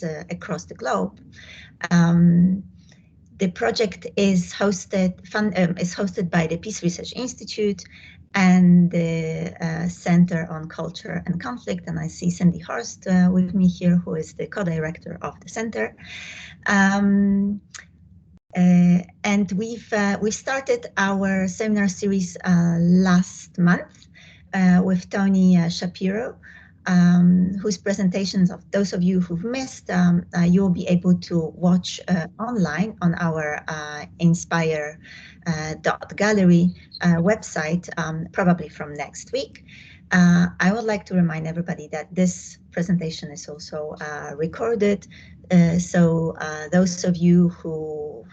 across the globe. The project is hosted by the Peace Research Institute and the Center on Culture and Conflict. And I see Cindy Horst with me here, who is the co-director of the center. And we started our seminar series last month with Tony Shapiro, whose presentations, of those of you who've missed, you will be able to watch online on our inspire.gallery website, probably from next week. I would like to remind everybody that this presentation is also recorded. So those of you who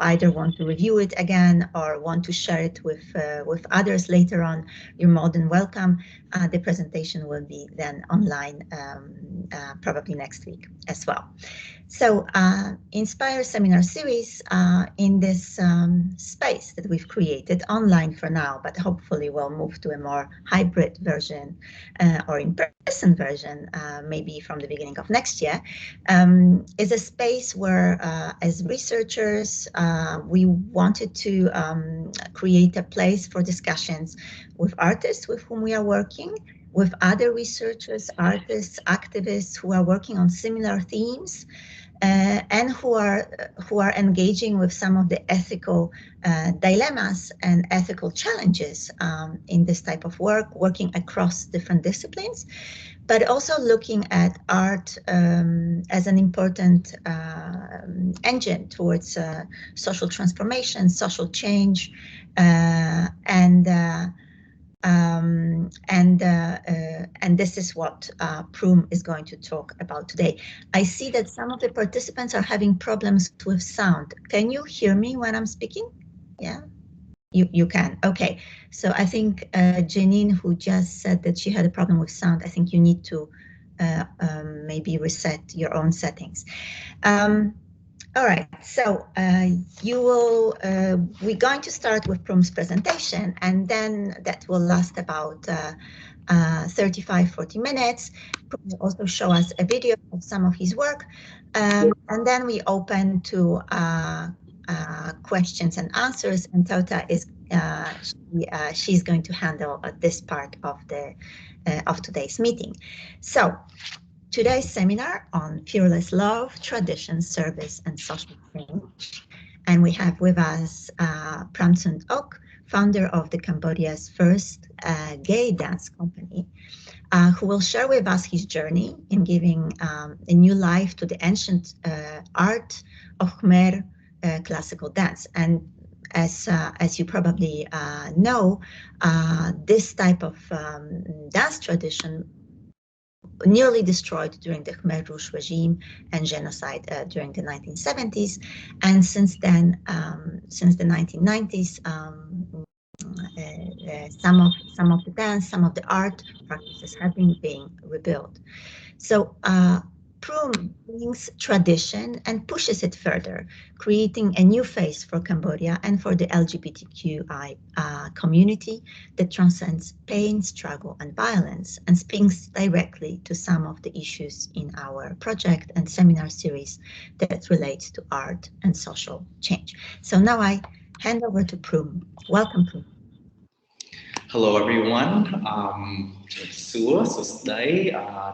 either want to review it again or want to share it with others later on, you're more than welcome. The presentation will be then online probably next week as well. So Inspire Seminar Series in this space that we've created online for now, but hopefully we'll move to a more hybrid version or in-person version, maybe from the beginning of next year, is a space where as researchers, we wanted to create a place for discussions with artists with whom we are working, with other researchers, artists, activists who are working on similar themes, and who are engaging with some of the ethical dilemmas and ethical challenges in this type of work, working across different disciplines, but also looking at art as an important engine towards social transformation, social change, and this is what Prüm is going to talk about today. I see that some of the participants are having problems with sound. Can you hear me when I'm speaking? Yeah, you can. Okay, so I think Janine, who just said that she had a problem with sound, I think you need to maybe reset your own settings. All right, so we're going to start with Prüm's presentation, and then that will last about 35-40 minutes. Prüm will also show us a video of some of his work, and then we open to questions and answers, and Tota is she's going to handle this part of today's meeting. So today's seminar on fearless love, tradition, service, and social change. And we have with us Prüm Ok, founder of the Cambodia's first gay dance company, who will share with us his journey in giving a new life to the ancient art of Khmer classical dance. And as you probably know, this type of dance tradition nearly destroyed during the Khmer Rouge regime and genocide during the 1970s. And since then, since the 1990s, some of the dance, some of the art practices have been being rebuilt. So Prüm brings tradition and pushes it further, creating a new face for Cambodia and for the LGBTQI community that transcends pain, struggle, and violence, and speaks directly to some of the issues in our project and seminar series that relates to art and social change. So now I hand over to Prüm. Welcome, Prüm. Hello, everyone.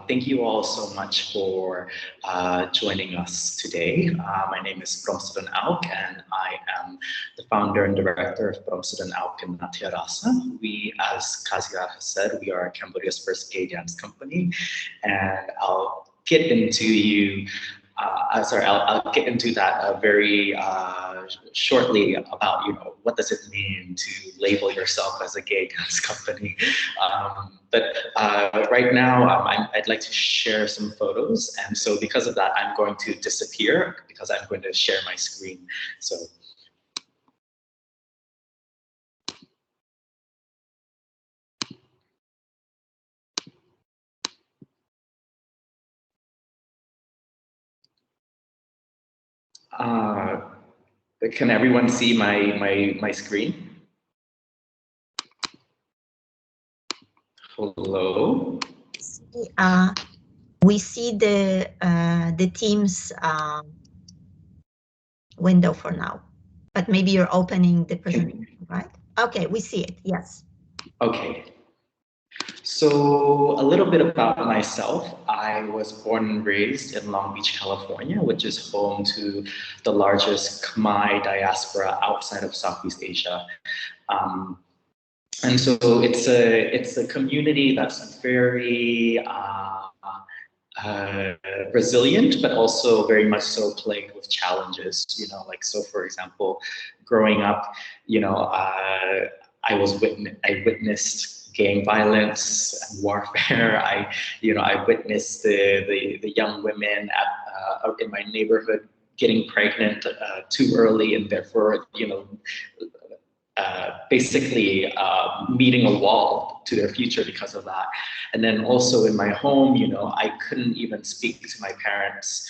Thank you all so much for joining us today. My name is Prüm Ok, and I am the founder and director of Prüm Ok and Natya Rasa. We, as Kazia has said, we are Cambodia's first gay dance company, and I'll get into I'll get into that very shortly about, what does it mean to label yourself as a gay dance company. But right now, I'd like to share some photos. And so because of that, I'm going to disappear because I'm going to share my screen. So. Can everyone see my screen? Hello? we see the Teams window for now, but maybe you're opening the presentation, right? Okay, we see it, yes. Okay. So a little bit about myself. I was born and raised in Long Beach, California, which is home to the largest Khmer diaspora outside of Southeast Asia. Um, and so it's a community that's very resilient, but also very much so plagued with challenges. Like, so for example, growing up, I witnessed gang violence and warfare. I witnessed the young women in my neighborhood getting pregnant too early, and therefore, basically meeting a wall to their future because of that. And then also in my home, I couldn't even speak to my parents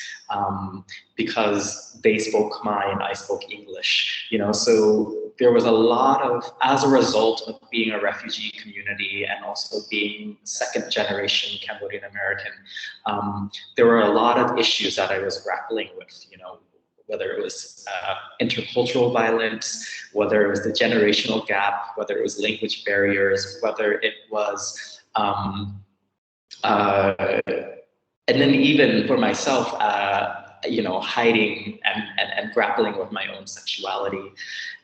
because they spoke Khmer and I spoke English. So there was a lot of, as a result of being a refugee community and also being second generation Cambodian American, there were a lot of issues that I was grappling with, whether it was intercultural violence, whether it was the generational gap, whether it was language barriers, whether it was, and then even for myself, hiding and grappling with my own sexuality.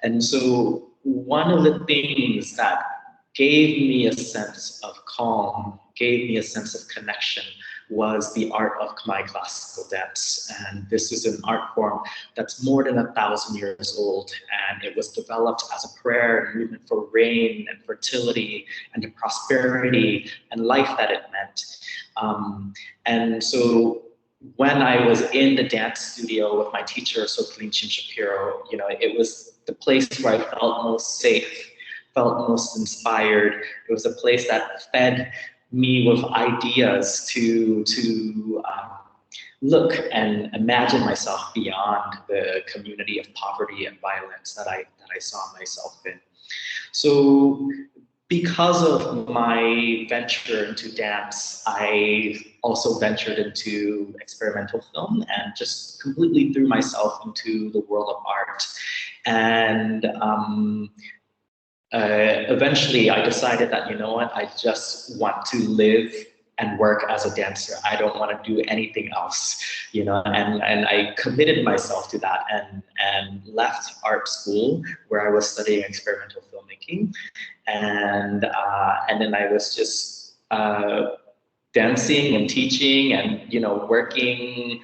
And so one of the things that gave me a sense of calm, gave me a sense of connection, was the art of Khmer classical dance. And this is an art form that's more than 1,000 years old. And it was developed as a prayer and movement for rain and fertility and the prosperity and life that it meant. And so when I was in the dance studio with my teacher, Sophie Chin Shapiro, it was the place where I felt most safe, felt most inspired. It was a place that fed me with ideas to look and imagine myself beyond the community of poverty and violence that I saw myself in. So because of my venture into dance, I also ventured into experimental film and just completely threw myself into the world of art. And eventually I decided that, I just want to live and work as a dancer. I don't want to do anything else, and I committed myself to that and left art school where I was studying experimental filmmaking. And then I was just dancing and teaching and, working,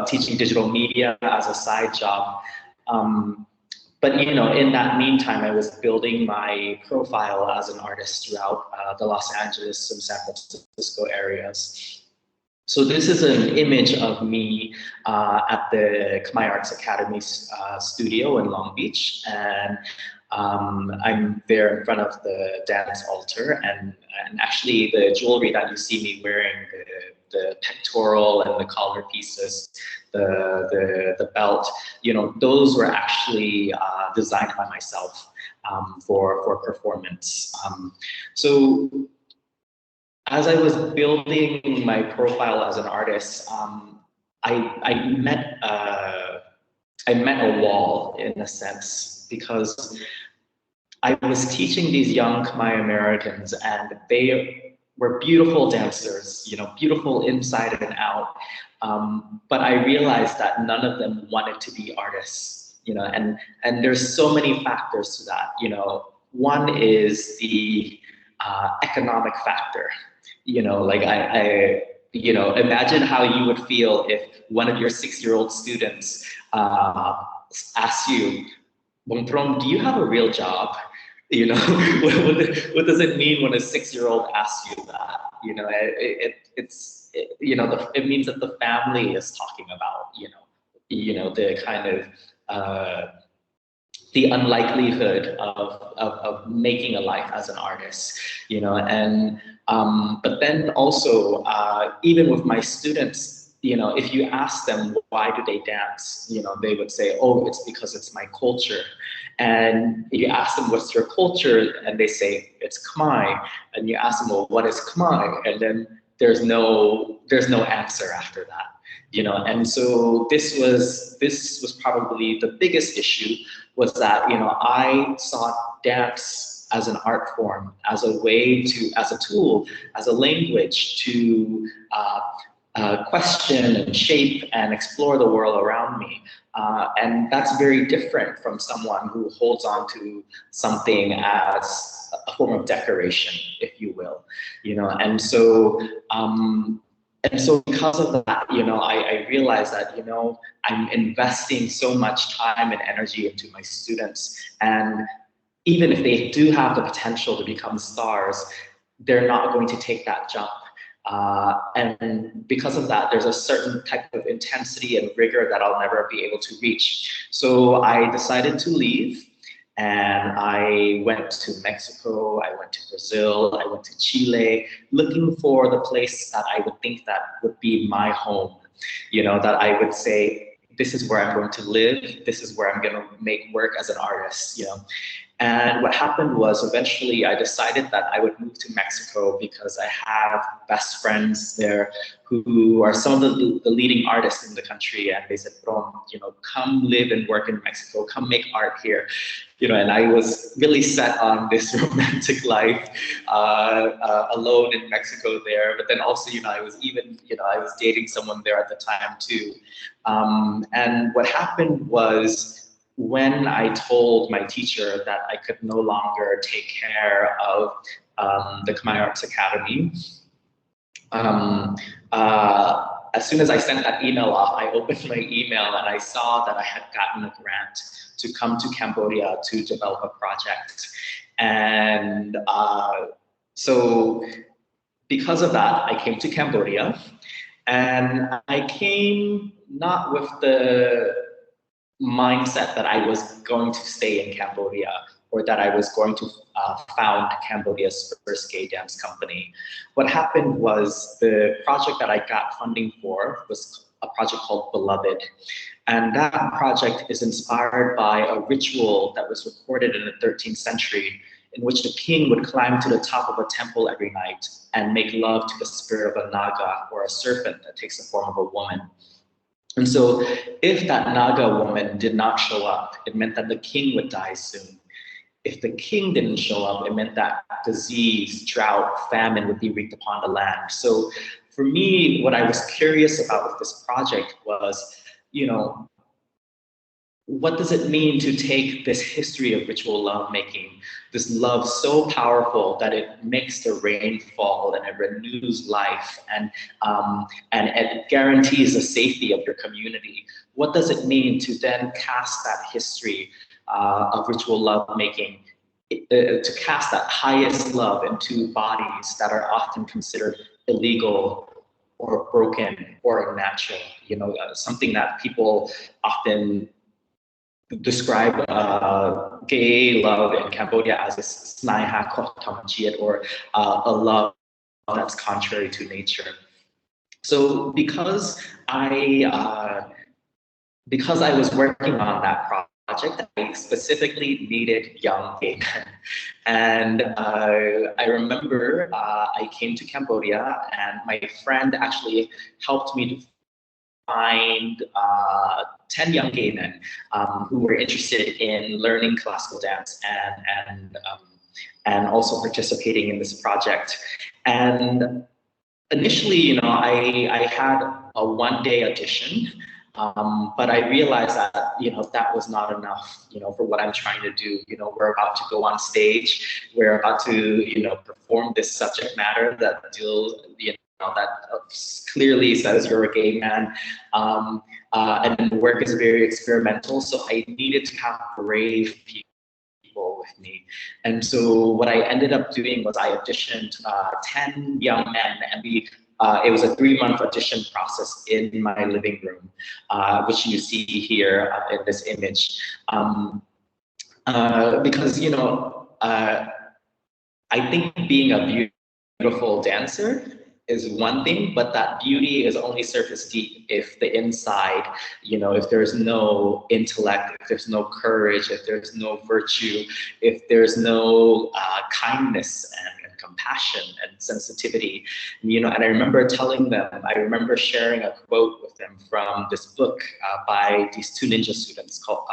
teaching digital media as a side job. But in that meantime, I was building my profile as an artist throughout the Los Angeles and San Francisco areas. So this is an image of me at the Khmer Arts Academy studio in Long Beach, and I'm there in front of the dance altar, and actually the jewelry that you see me wearing, the pectoral and the collar pieces, the belt, those were actually designed by myself for performance. So as I was building my profile as an artist, I met a wall in a sense, because I was teaching these young Khmer Americans, and they were beautiful dancers, beautiful inside and out. But I realized that none of them wanted to be artists, and there's so many factors to that. One is the economic factor. Like I imagine how you would feel if one of your 6-year-old students asks you, "Bongprom, do you have a real job?" What does it mean when a 6-year-old asks you that? It means that the family is talking about, the kind of the unlikelihood of making a life as an artist, and but then also even with my students, if you ask them why do they dance, they would say, "Oh, it's because it's my culture." And you ask them, "What's your culture?" And they say, "It's Khmer." And you ask them, "Well, what is Khmer?" And then there's no answer after that, you know. And so this was probably the biggest issue, was that, you know, I saw dance as an art form, as a way to, as a tool, as a language to question and shape and explore the world around me. And that's very different from someone who holds on to something as a form of decoration, if you will, you know. And so because of that, you know, I realized that, you know, I'm investing so much time and energy into my students, and even if they do have the potential to become stars, they're not going to take that jump. And because of that, there's a certain type of intensity and rigor that I'll never be able to reach. So I decided to leave, and I went to Mexico, I went to Brazil, I went to Chile, looking for the place that I would think that would be my home, you know, that I would say, this is where I'm going to live, this is where I'm going to make work as an artist, you know. And what happened was, eventually I decided that I would move to Mexico because I have best friends there who are some of the leading artists in the country. And they said, Brom, you know, come live and work in Mexico, come make art here. You know, and I was really set on this romantic life, alone in Mexico there. But then also, you know, I was dating someone there at the time too. And what happened was, when I told my teacher that I could no longer take care of the Khmer Arts Academy, as soon as I sent that email off, I opened my email and I saw that I had gotten a grant to come to Cambodia to develop a project. And so because of that, I came to Cambodia, and I came not with the mindset that I was going to stay in Cambodia, or that I was going to found Cambodia's first gay dance company. What happened was, the project that I got funding for was a project called Beloved. And that project is inspired by a ritual that was recorded in the 13th century, in which the king would climb to the top of a temple every night and make love to the spirit of a naga, or a serpent that takes the form of a woman. And so if that Naga woman did not show up, it meant that the king would die soon. If the king didn't show up, it meant that disease, drought, famine would be wreaked upon the land. So for me, what I was curious about with this project was, you know, what does it mean to take this history of ritual lovemaking, this love so powerful that it makes the rain fall and it renews life, and it guarantees the safety of your community? What does it mean to then cast that history of ritual lovemaking, to cast that highest love into bodies that are often considered illegal or broken or unnatural? You know, something that people often describe gay love in Cambodia as a sneha khothamchiat, or a love that's contrary to nature. So because I was working on that project, I specifically needed young gay men. And I remember I came to Cambodia, and my friend actually helped me to find 10 young gay men who were interested in learning classical dance, and also participating in this project. And initially, you know, I had a one-day audition, but I realized that, you know, that was not enough, you know, for what I'm trying to do. You know, we're about to go on stage, we're about to, you know, perform this subject matter that deals, you know, that clearly says you're a gay man, and the work is very experimental. So I needed to have brave people with me. And so what I ended up doing was I auditioned 10 young men, and it was a 3-month audition process in my living room, which you see here in this image. Because, you know, I think being a beautiful dancer is one thing, but that beauty is only surface deep if the inside, you know, if there's no intellect, if there's no courage, if there's no virtue, if there's no kindness and compassion and sensitivity. And I remember telling them, I remember sharing a quote with them from this book by these two ninja students called,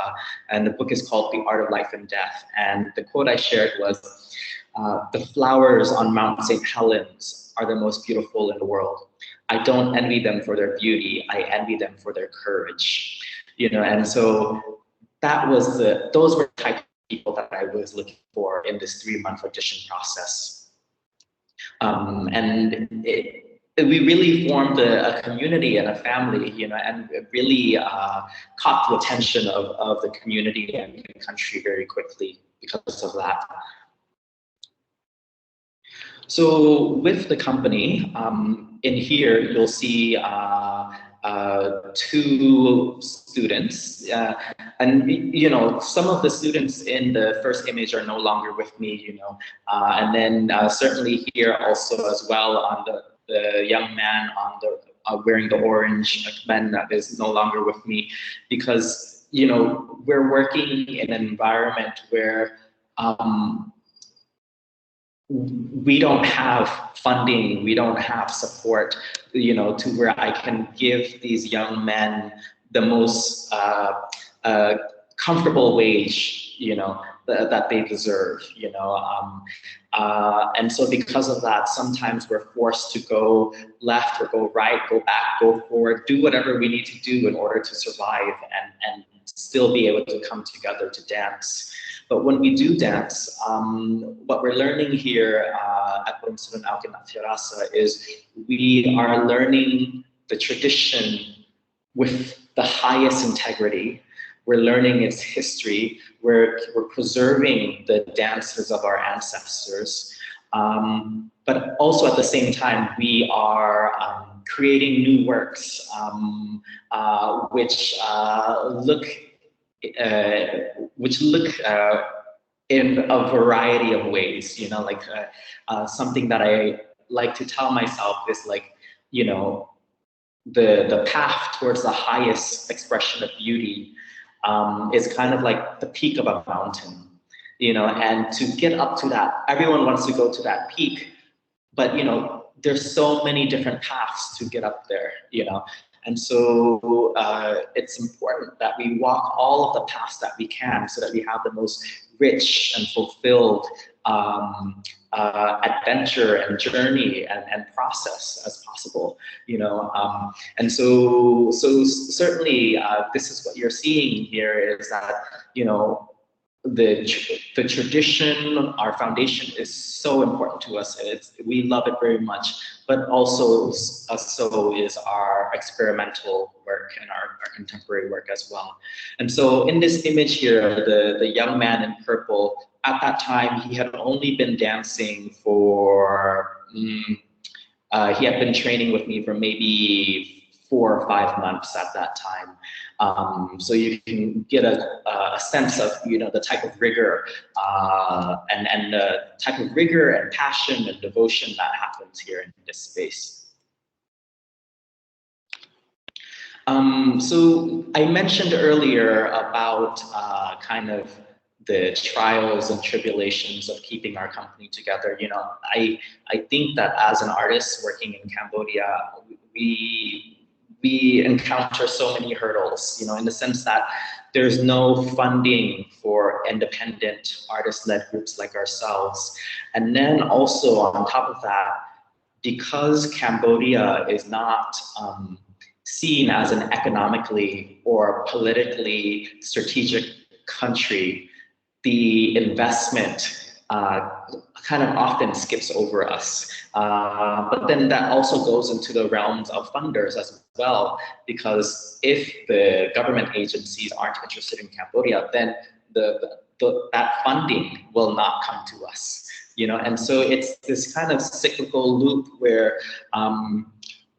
and the book is called The Art of Life and Death. And the quote I shared was, "The flowers on Mount St. Helens are the most beautiful in the world. I don't envy them for their beauty. I envy them for their courage." And so those were the type of people that I was looking for in this 3-month audition process. And we really formed a community and a family, and it really caught the attention of the community and the country very quickly because of that. So with the company, in here, you'll see 2 students, and some of the students in the first image are no longer with me, and then certainly here also as well on the young man on the wearing the orange men that is no longer with me, because we're working in an environment where we don't have funding, we don't have support, to where I can give these young men the most comfortable wage, that they deserve, and so because of that, sometimes we're forced to go left or go right, go back, go forward, do whatever we need to do in order to survive and still be able to come together to dance. But when we do dance, what we're learning here at Promsudan Auk and Atirasa is we are learning the tradition with the highest integrity. We're learning its history. We're preserving the dances of our ancestors. But also at the same time, we are creating new works which look in a variety of ways, like something that I like to tell myself is like, the path towards the highest expression of beauty is kind of like the peak of a mountain, and to get up to that, everyone wants to go to that peak, but there's so many different paths to get up there, and so it's important that we walk all of the paths that we can so that we have the most rich and fulfilled adventure and journey and process as possible, and so certainly this is what you're seeing here is that, the tradition, our foundation is so important to us. We love it very much, but also so is our experimental work and our contemporary work as well. And so in this image here, the young man in purple, at that time, he had only been dancing for, he had been training with me for maybe 4 or 5 months at that time. So you can get a sense of, the type of rigor and the type of rigor and passion and devotion that happens here in this space. So I mentioned earlier about kind of the trials and tribulations of keeping our company together. I think that as an artist working in Cambodia, we encounter so many hurdles, in the sense that there's no funding for independent artist-led groups like ourselves. And then also on top of that, because Cambodia is not seen as an economically or politically strategic country, the investment kind of often skips over us. But then that also goes into the realms of funders as well, because if the government agencies aren't interested in Cambodia, then that funding will not come to us. And so it's this kind of cyclical loop where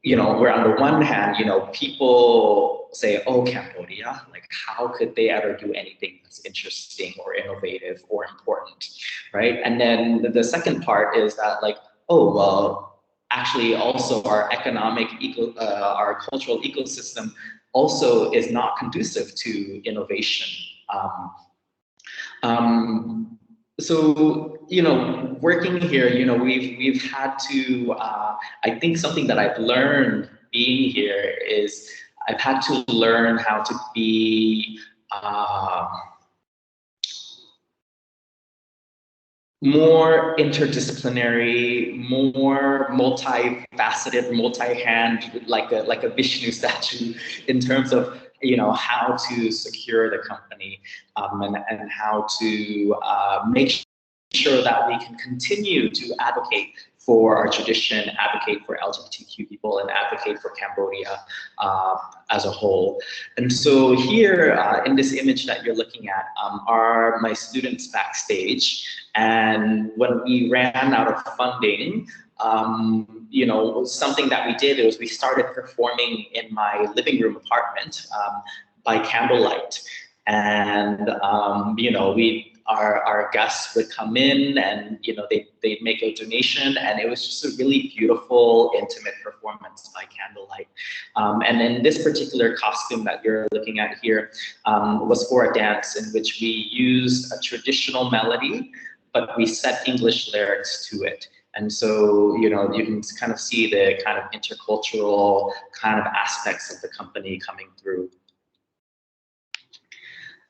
where on the one hand, people say, oh, Cambodia, like how could they ever do anything that's interesting or innovative or important, right? And then the second part is that like, oh, well, actually also our our cultural ecosystem also is not conducive to innovation. so working here, we've had to. I think something that I've learned being here is I've had to learn how to be more interdisciplinary, more multifaceted, multi-hand, like a Vishnu statue, in terms of how to secure the company, and how to make sure that we can continue to advocate for our tradition, advocate for LGBTQ people, and advocate for Cambodia as a whole. And so here, in this image that you're looking at, are my students backstage. And when we ran out of funding, something that we did was we started performing in my living room apartment by candlelight. And our guests would come in, and they'd make a donation, and it was just a really beautiful, intimate performance by candlelight. And then this particular costume that you're looking at here was for a dance in which we used a traditional melody, but we set English lyrics to it. And so, you can kind of see the kind of intercultural kind of aspects of the company coming through.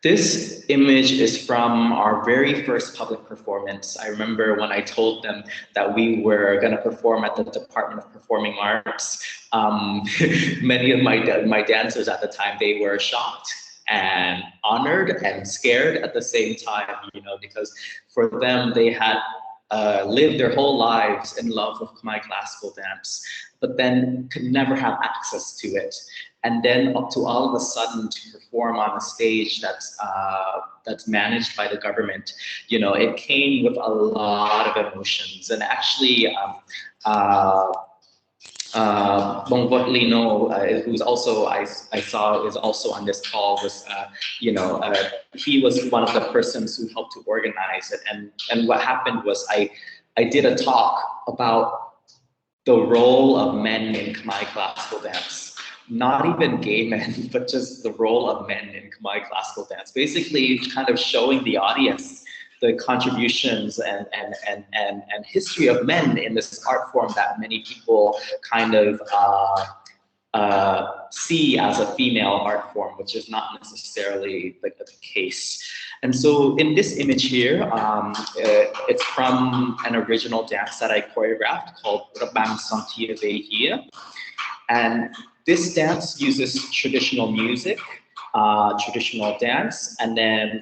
This image is from our very first public performance. I remember when I told them that we were going to perform at the Department of Performing Arts. Many of my dancers at the time, they were shocked and honored and scared at the same time, because for them, they had lived their whole lives in love with Khmer classical dance, but then could never have access to it. And then up to all of a sudden to perform on a stage that's managed by the government, it came with a lot of emotions. And actually, Bongvot Lino, who's also I saw is also on this call, was he was one of the persons who helped to organize it. And what happened was I did a talk about the role of men in Khmer classical dance. Not even gay men, but just the role of men in Khmer classical dance. Basically, kind of showing the audience the contributions and history of men in this art form that many people kind of see as a female art form, which is not necessarily the case. And so in this image here, it's from an original dance that I choreographed called Rabang Santia Vehia. And this dance uses traditional music, traditional dance, and then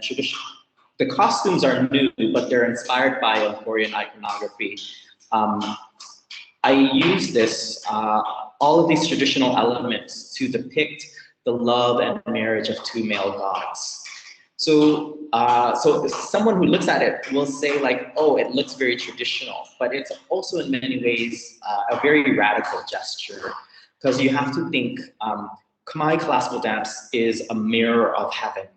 the costumes are new, but they're inspired by Korean iconography. I use this, all of these traditional elements to depict the love and marriage of two male gods. So, so someone who looks at it will say like, oh, it looks very traditional, but it's also in many ways a very radical gesture. Because you have to think, Khmer classical dance is a mirror of heaven.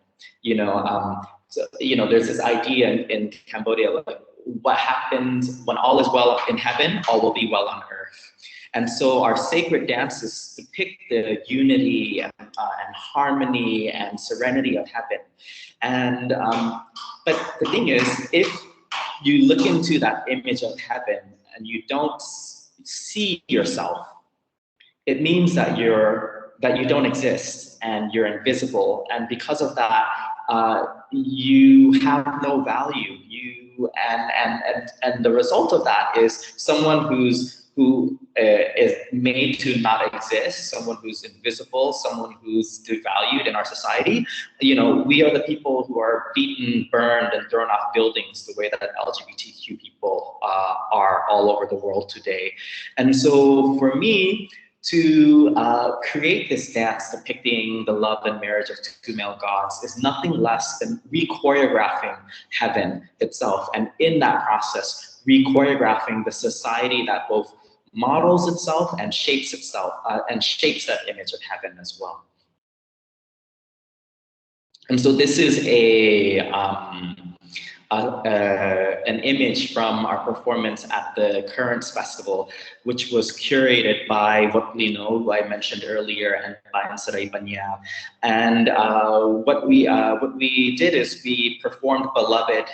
There's this idea in Cambodia, like, what happens when all is well in heaven, all will be well on earth. And so our sacred dances depict the unity and harmony and serenity of heaven. And but the thing is, if you look into that image of heaven and you don't see yourself, it means that you don't exist and you're invisible, and because of that, you have no value. And the result of that is someone who is made to not exist, someone who's invisible, someone who's devalued in our society. We are the people who are beaten, burned, and thrown off buildings the way that LGBTQ people are all over the world today. And so for me, to create this dance depicting the love and marriage of two male gods is nothing less than re-choreographing heaven itself, and in that process, re-choreographing the society that both models itself and shapes itself, and shapes that image of heaven as well. And so this is an image from our performance at the Currents Festival, which was curated by what we know, who I mentioned earlier, and by Arai. And what we did is we performed Beloved,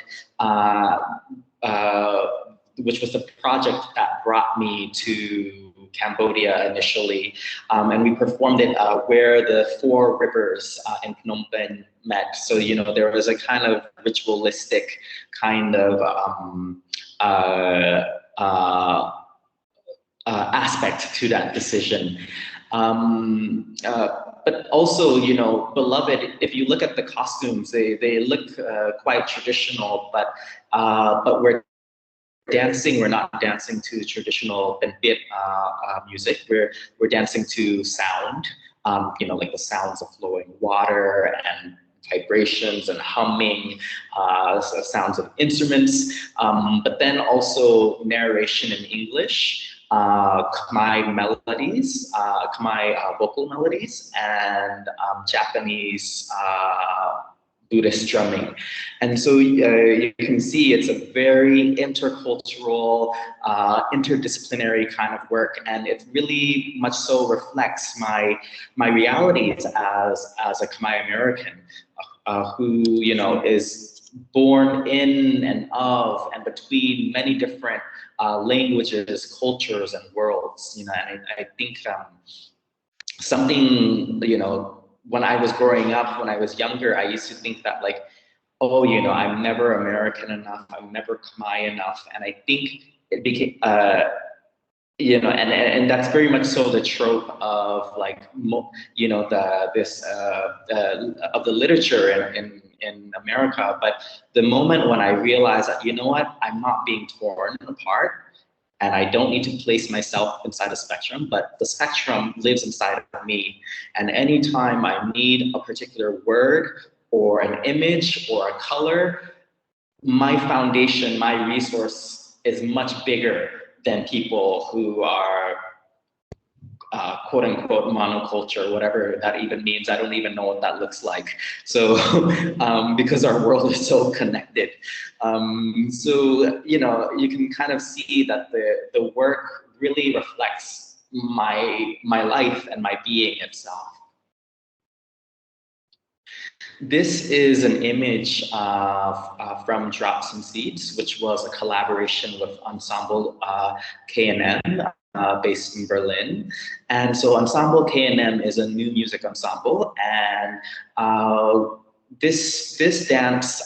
which was the project that brought me to Cambodia initially, and we performed it where the four rivers in Phnom Penh met. So there was a kind of ritualistic kind of uh, uh, aspect to that decision. But also, Beloved, if you look at the costumes, they look quite traditional, but we're not dancing to traditional Benpit music. We're dancing to sound, like the sounds of flowing water and vibrations and humming, sounds of instruments, but then also narration in English, Khmer melodies, Khmer vocal melodies, and Japanese Buddhist drumming. And so you can see it's a very intercultural, interdisciplinary kind of work, and it really much so reflects my realities as a Khmer American who is born in and of and between many different languages, cultures, and worlds. And I think something when I was growing up, when I was younger, I used to think that like, oh, I'm never American enough, I'm never Khmer enough, and I think it became, and that's very much so the trope of like, of the literature in America. But the moment when I realized that, what, I'm not being torn apart, and I don't need to place myself inside a spectrum, but the spectrum lives inside of me. And anytime I need a particular word or an image or a color, my foundation, my resource is much bigger than people who are quote unquote monoculture, whatever that even means. I don't even know what that looks like. So because our world is so connected. So, you can kind of see that the work really reflects my life and my being itself. This is an image from Drops and Seeds, which was a collaboration with Ensemble K&M, based in Berlin. And so Ensemble K&M is a new music ensemble, and this dance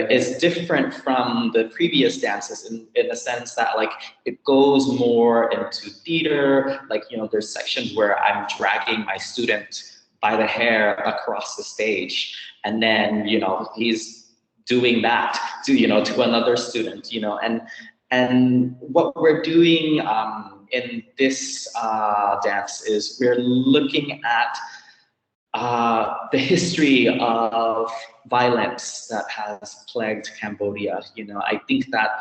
is different from the previous dances in the sense that like it goes more into theater. Like, there's sections where I'm dragging my student by the hair across the stage, and then he's doing that to another student, and what we're doing in this dance is we're looking at the history of violence that has plagued Cambodia. I think that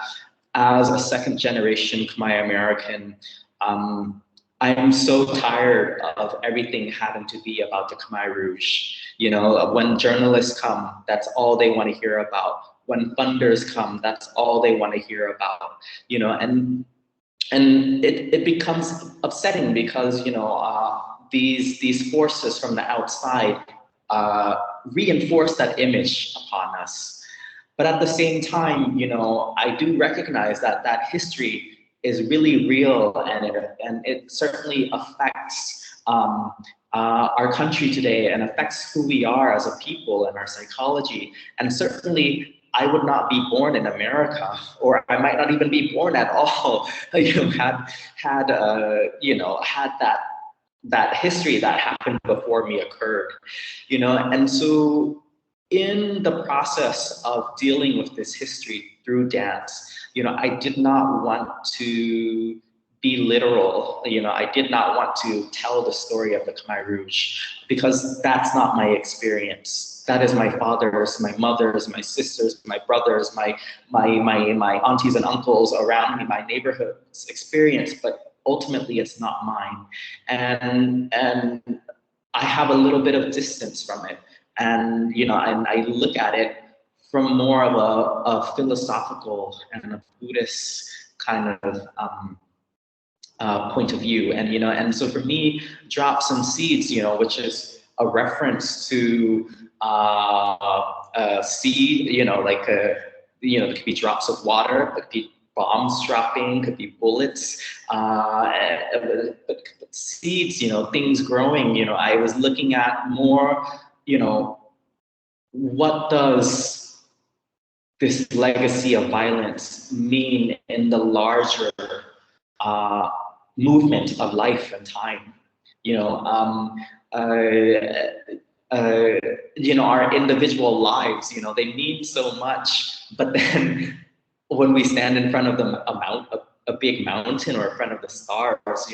as a second generation Khmer American, I'm so tired of everything having to be about the Khmer Rouge. When journalists come, that's all they want to hear about. When funders come, that's all they want to hear about. And it becomes upsetting because these forces from the outside reinforce that image upon us. But at the same time, I do recognize that history is really real, and it certainly affects our country today, and affects who we are as a people and our psychology. And certainly, I would not be born in America, or I might not even be born at all. Had that history that happened before me occurred, and so in the process of dealing with this history through dance, I did not want to be literal. I did not want to tell the story of the Khmer Rouge, because that's not my experience. That is my father's, my mother's, my sister's, my brother's, my aunties and uncles around me, my neighborhood's experience, but ultimately it's not mine. And I have a little bit of distance from it. And, and I look at it from more of a philosophical and a Buddhist kind of point of view. And, and so for me, Drop Some Seeds, which is a reference to a seed, like it could be drops of water, it could be bombs dropping, could be bullets, but seeds, things growing. I was looking at more, what does this legacy of violence mean in the larger uh, movement of life and time? Our individual lives, they mean so much, but then when we stand in front of a big mountain or in front of the stars,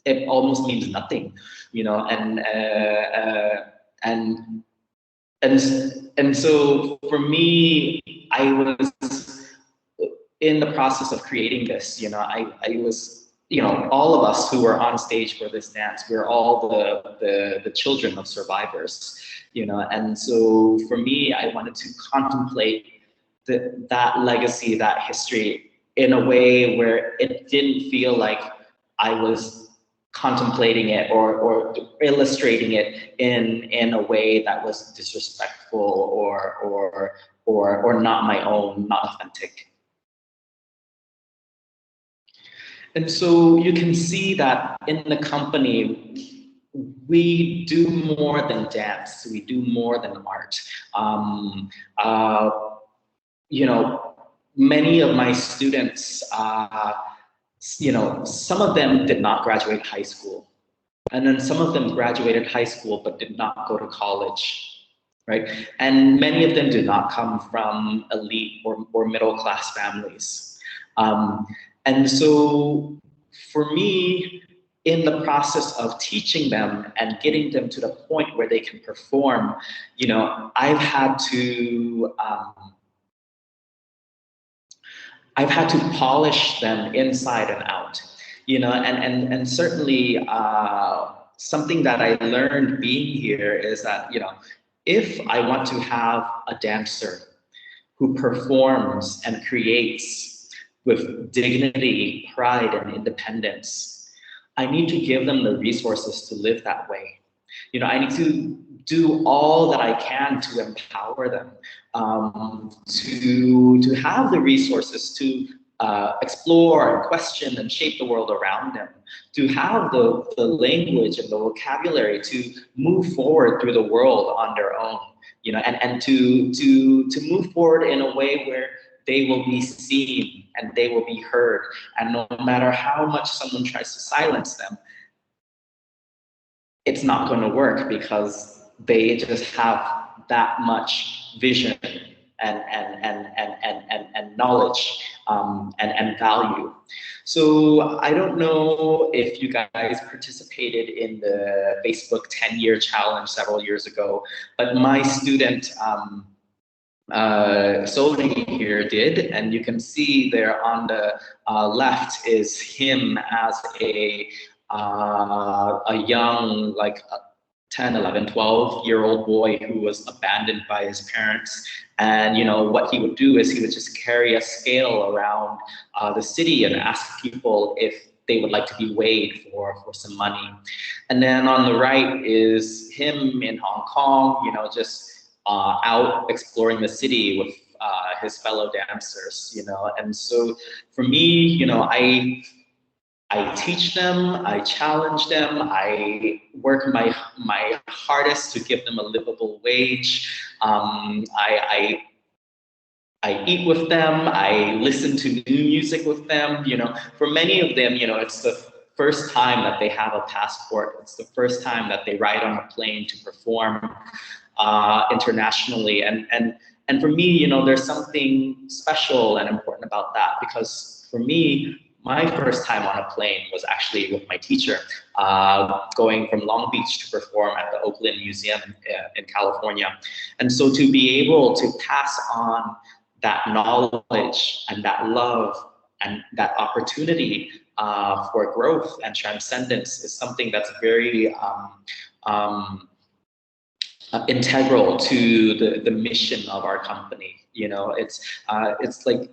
it almost means nothing, and and so for me, I was in the process of creating this. I was, all of us who were on stage for this dance, we're all the children of survivors, and so for me, I wanted to contemplate that legacy, that history, in a way where it didn't feel like I was contemplating it or illustrating it in a way that was disrespectful or not my own, not authentic. And so you can see that in the company, we do more than dance. We do more than art. Many of my students, some of them did not graduate high school. And then some of them graduated high school but did not go to college, right? And many of them did not come from elite or middle-class families. And so for me, in the process of teaching them and getting them to the point where they can perform, I've had to polish them inside and out, and certainly something that I learned being here is that, if I want to have a dancer who performs and creates with dignity, pride, and independence, I need to give them the resources to live that way. I need to do all that I can to empower them, to have the resources to explore and question and shape the world around them, to have the language and the vocabulary to move forward through the world on their own, and to move forward in a way where they will be seen and they will be heard. And no matter how much someone tries to silence them, it's not going to work, because they just have that much vision and knowledge, and value. So I don't know if you guys participated in the Facebook 10-year challenge several years ago, but my student Soli here did, and you can see there on the left is him as a young, like 10, 11, 12-year-old boy who was abandoned by his parents. And what he would do is he would just carry a scale around the city and ask people if they would like to be weighed for some money. And then on the right is him in Hong Kong, just out exploring the city with his fellow dancers, And so for me, I teach them, I challenge them, I work my hardest to give them a livable wage. I eat with them, I listen to new music with them. For many of them, it's the first time that they have a passport. It's the first time that they ride on a plane to perform internationally. And for me, there's something special and important about that, because for me, my first time on a plane was actually with my teacher, going from Long Beach to perform at the Oakland Museum in California. And so to be able to pass on that knowledge and that love and that opportunity for growth and transcendence is something that's very integral to the mission of our company. You know, it's like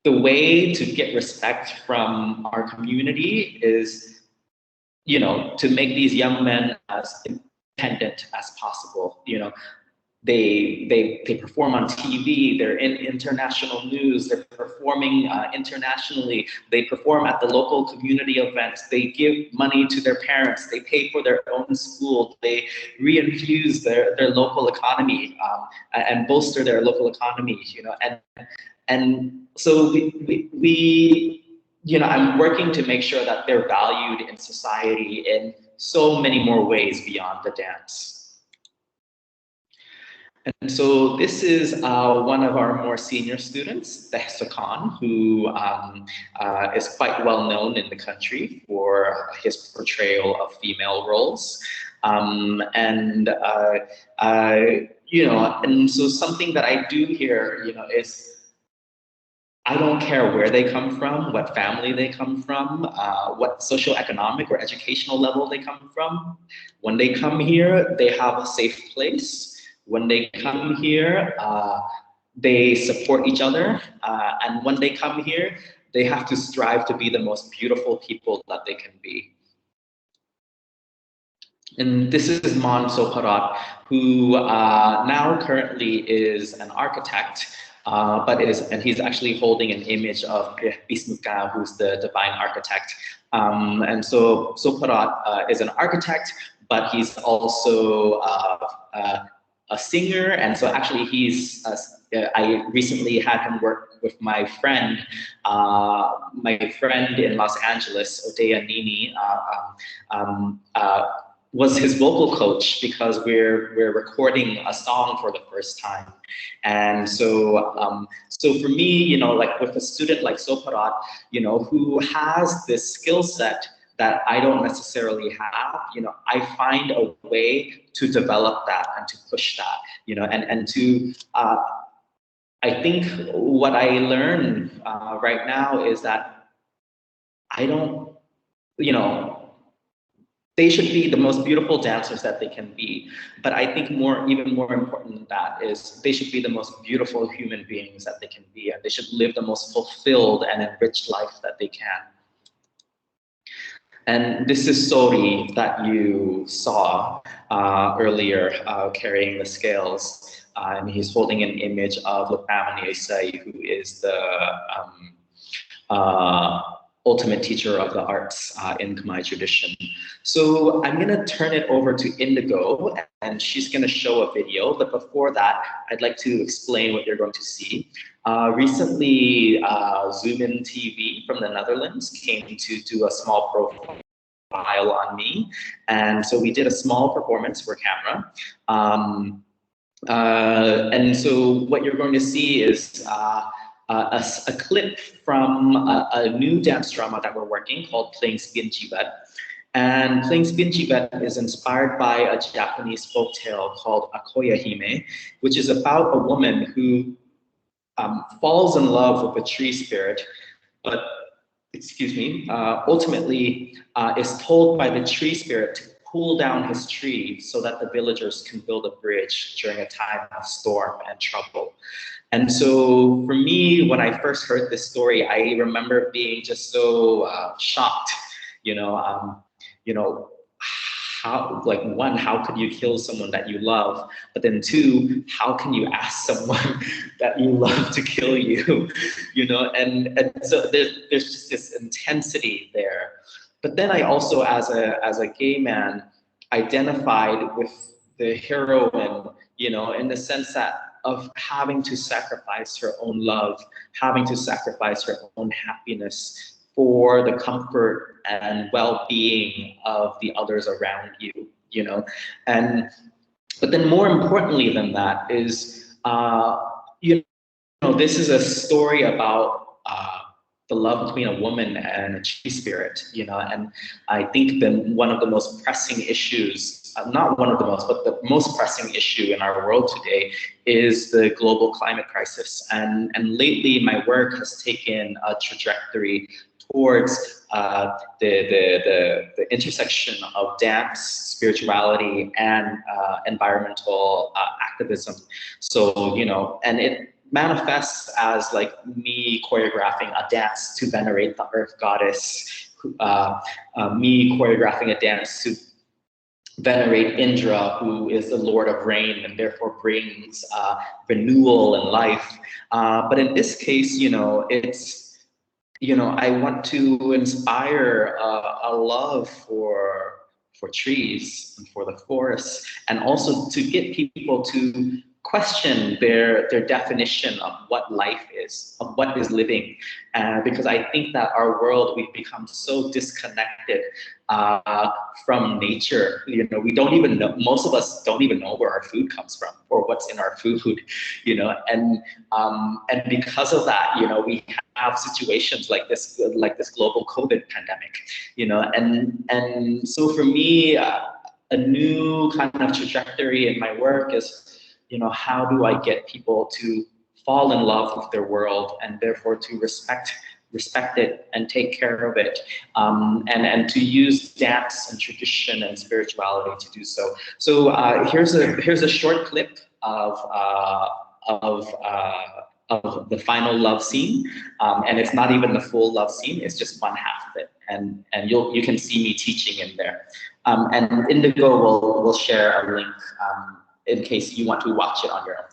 the way to get respect from our community is, you know, to make these young men as independent as possible. You know, they perform on TV, they're in international news, they're performing internationally, they perform at the local community events, they give money to their parents, they pay for their own school, they reinfuse their local economy and bolster their local economy, you know, and so we you know, I'm working to make sure that they're valued in society in so many more ways beyond the dance. And so this is one of our more senior students, Tehsa Khan, who is quite well known in the country for his portrayal of female roles. You know, and so something that I do here, you know, is I don't care where they come from, what family they come from, what socioeconomic or educational level they come from. When they come here, they have a safe place. When they come here, they support each other. And when they come here, they have to strive to be the most beautiful people that they can be. And this is Mon Soparat, who now currently is an architect, and he's actually holding an image of Bismuka, who's the divine architect. And so Soparat is an architect, but he's also a singer, and so actually I recently had him work with my friend in Los Angeles, Odeya Nini, was his vocal coach because we're recording a song for the first time. And so so for me, you know, like with a student like Soparat, you know, who has this skill set that I don't necessarily have, you know, I find a way to develop that and to push that, you know, and to, I think what I learn right now is that I don't, you know, they should be the most beautiful dancers that they can be. But I think even more important than that is they should be the most beautiful human beings that they can be, and they should live the most fulfilled and enriched life that they can. And this is Sori that you saw earlier carrying the scales. And he's holding an image of Lupamani Isai, who is the ultimate teacher of the arts in Khmer tradition. So I'm going to turn it over to Indigo, and she's going to show a video. But before that, I'd like to explain what you're going to see. Recently, Zoom In TV from the Netherlands came to do a small profile on me, and so we did a small performance for camera. And so what you're going to see is a clip from a new dance drama that we're working called Playing Spin Jibat. And Playing Spin Jibat is inspired by a Japanese folktale called Akoya Hime, which is about a woman who falls in love with a tree spirit, but ultimately is told by the tree spirit to pull down his tree so that the villagers can build a bridge during a time of storm and trouble. And so for me, when I first heard this story, I remember being just so shocked, you know, how, like, one, how could you kill someone that you love? But then two, how can you ask someone that you love to kill you? You know, and so there's just this intensity there. But then I also, as a gay man, identified with the heroine, you know, in the sense that of having to sacrifice her own love, having to sacrifice her own happiness for the comfort and well-being of the others around you, you know. But then more importantly than that is, you know, this is a story about the love between a woman and a tree spirit, you know, and I think one of the most pressing issues, not one of the most, but the most pressing issue in our world today is the global climate crisis. And lately my work has taken a trajectory towards the intersection of dance, spirituality and environmental activism. So, and it manifests as like me choreographing a dance to venerate the earth goddess, me choreographing a dance to venerate Indra, who is the lord of rain and therefore brings renewal and life. But in this case, it's, I want to inspire a love for trees and for the forests, and also to get people to question their definition of what life is, of what is living. Because I think that our world, we've become so disconnected uh, from nature. We don't even know, most of us don't even know where our food comes from or what's in our food, and because of that, we have situations like this global COVID pandemic, and so for me, a new kind of trajectory in my work is, how do I get people to fall in love with their world and therefore to respect it and take care of it, and to use dance and tradition and spirituality to do so. So here's a short clip of of the final love scene, and it's not even the full love scene; it's just one half of it, and you can see me teaching in there. And Indigo will share a link in case you want to watch it on your own.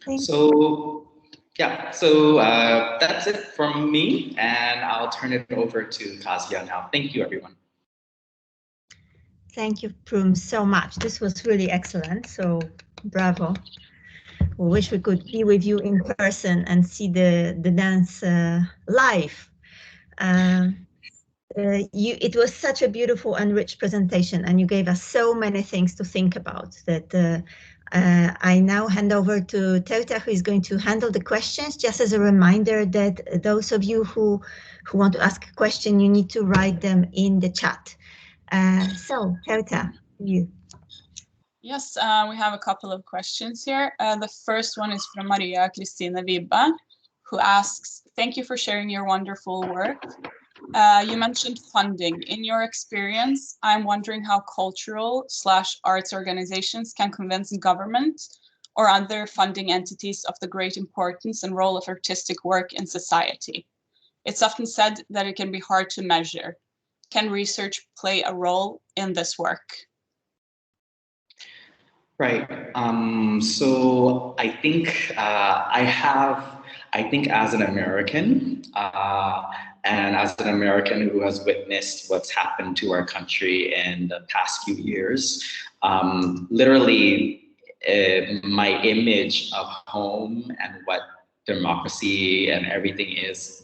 Thank you. So yeah, so that's it from me, and I'll turn it over to Kazia now. Thank you, everyone. Thank you, Prum, so much. This was really excellent. So bravo. We wish we could be with you in person and see the dance live. It was such a beautiful and rich presentation, and you gave us so many things to think about that I now hand over to Teuta, who is going to handle the questions. Just as a reminder that those of you who want to ask a question, you need to write them in the chat. So Teuta, you. Yes, we have a couple of questions here. The first one is from Maria Cristina Vibba, who asks, thank you for sharing your wonderful work. You mentioned funding. In your experience, I'm wondering how cultural/arts organizations can convince government or other funding entities of the great importance and role of artistic work in society. It's often said that it can be hard to measure. Can research play a role in this work? Right. So I think I think as an American, and as an American who has witnessed what's happened to our country in the past few years, literally my image of home and what democracy and everything is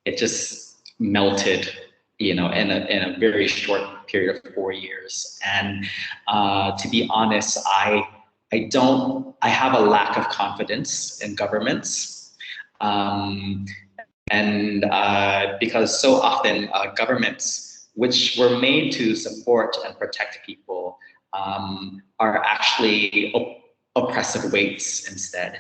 it just melted, you know, in a very short period of 4 years. And to be honest, I have a lack of confidence in governments. Because so often governments, which were made to support and protect people, are actually oppressive weights instead.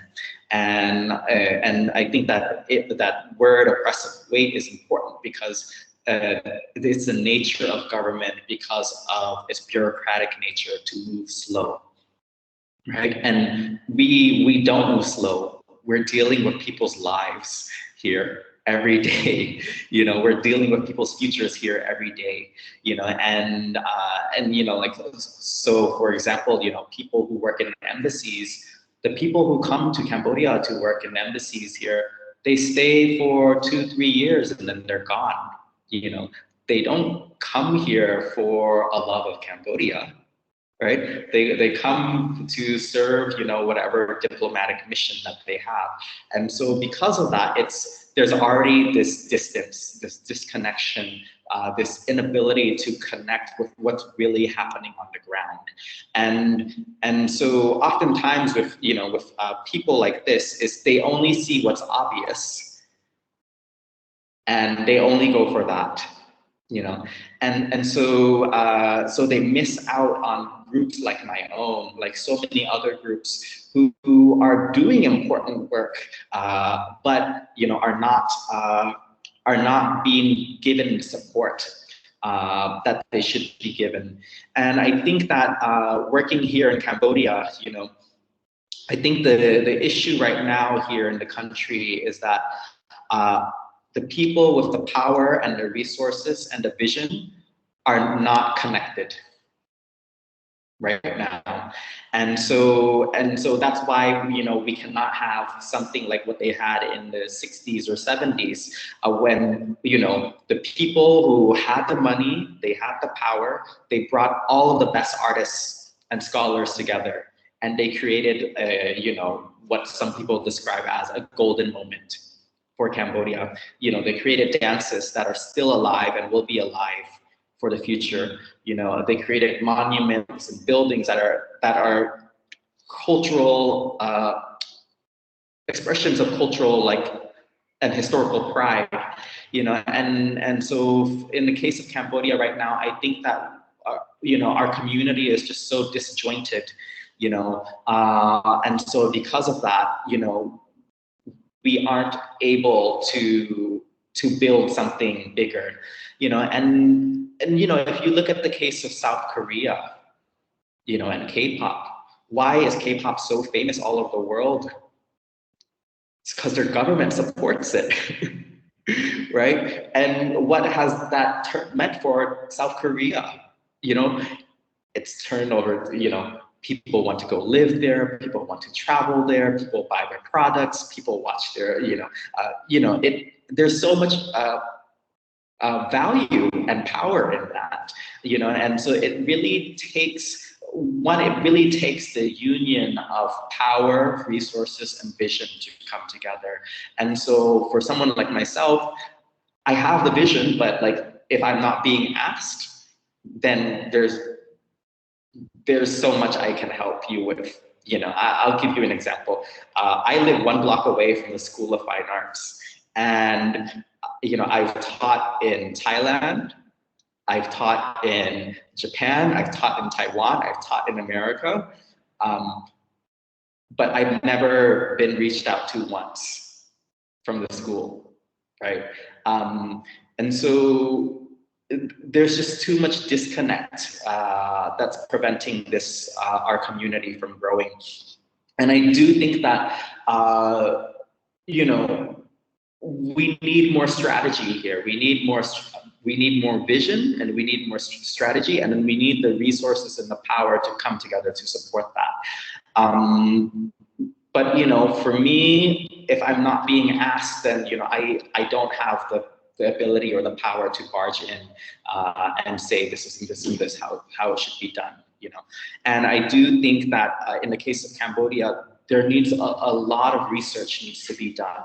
And I think that that word oppressive weight is important because it's the nature of government because of its bureaucratic nature to move slow, right? And we don't move slow. We're dealing with people's lives here every day. You know, we're dealing with people's futures here every day. You know, and you know, like, so for example, you know, people who work in embassies, the people who come to Cambodia to work in embassies here, they stay for 2-3 years and then they're gone. You know, they don't come here for a love of Cambodia, right? They come to serve, you know, whatever diplomatic mission that they have. And so because of that, there's already this distance, this disconnection, this inability to connect with what's really happening on the ground. And so oftentimes with, you know, with people like this, is they only see what's obvious and they only go for that, you know, and so so they miss out on groups like my own, like so many other groups who are doing important work, but you know are not being given support that they should be given. And I think that working here in Cambodia, you know, I think the issue right now here in the country is that the people with the power and the resources and the vision are not connected right now. And so that's why, you know, we cannot have something like what they had in the 60s or 70s, when, you know, the people who had the money, they had the power, they brought all of the best artists and scholars together, and they created, you know, what some people describe as a golden moment for Cambodia. You know, they created dances that are still alive and will be alive for the future. You know, they created monuments and buildings that are cultural expressions of cultural, like, and historical pride. You know, and so in the case of Cambodia right now, I think that you know, our community is just so disjointed. You know, and so because of that, you know, we aren't able to build something bigger, you know. And you know, if you look at the case of South Korea, you know, and K-pop, why is K-pop so famous all over the world? It's because their government supports it. Right? And what has that meant for South Korea? You know, it's turned over, you know, people want to go live there, people want to travel there, people buy their products, people watch their, there's so much value and power in that, and so it really takes the union of power, resources, and vision to come together. And so for someone like myself, I have the vision, but like if I'm not being asked, then there's so much I can help you with. I'll give you an example. I live 1 block away from the School of Fine Arts, and I've taught in Thailand, I've taught in Japan, I've taught in Taiwan, I've taught in America, but I've never been reached out to once from the school, right? And so there's just too much disconnect that's preventing this our community from growing. And I do think that we need more strategy here. We need more vision, and we need more strategy, and then we need the resources and the power to come together to support that. But for me, if I'm not being asked, then I don't have the ability or the power to barge in and say this is this how it should be done. And I do think that in the case of Cambodia, there needs a lot of research needs to be done,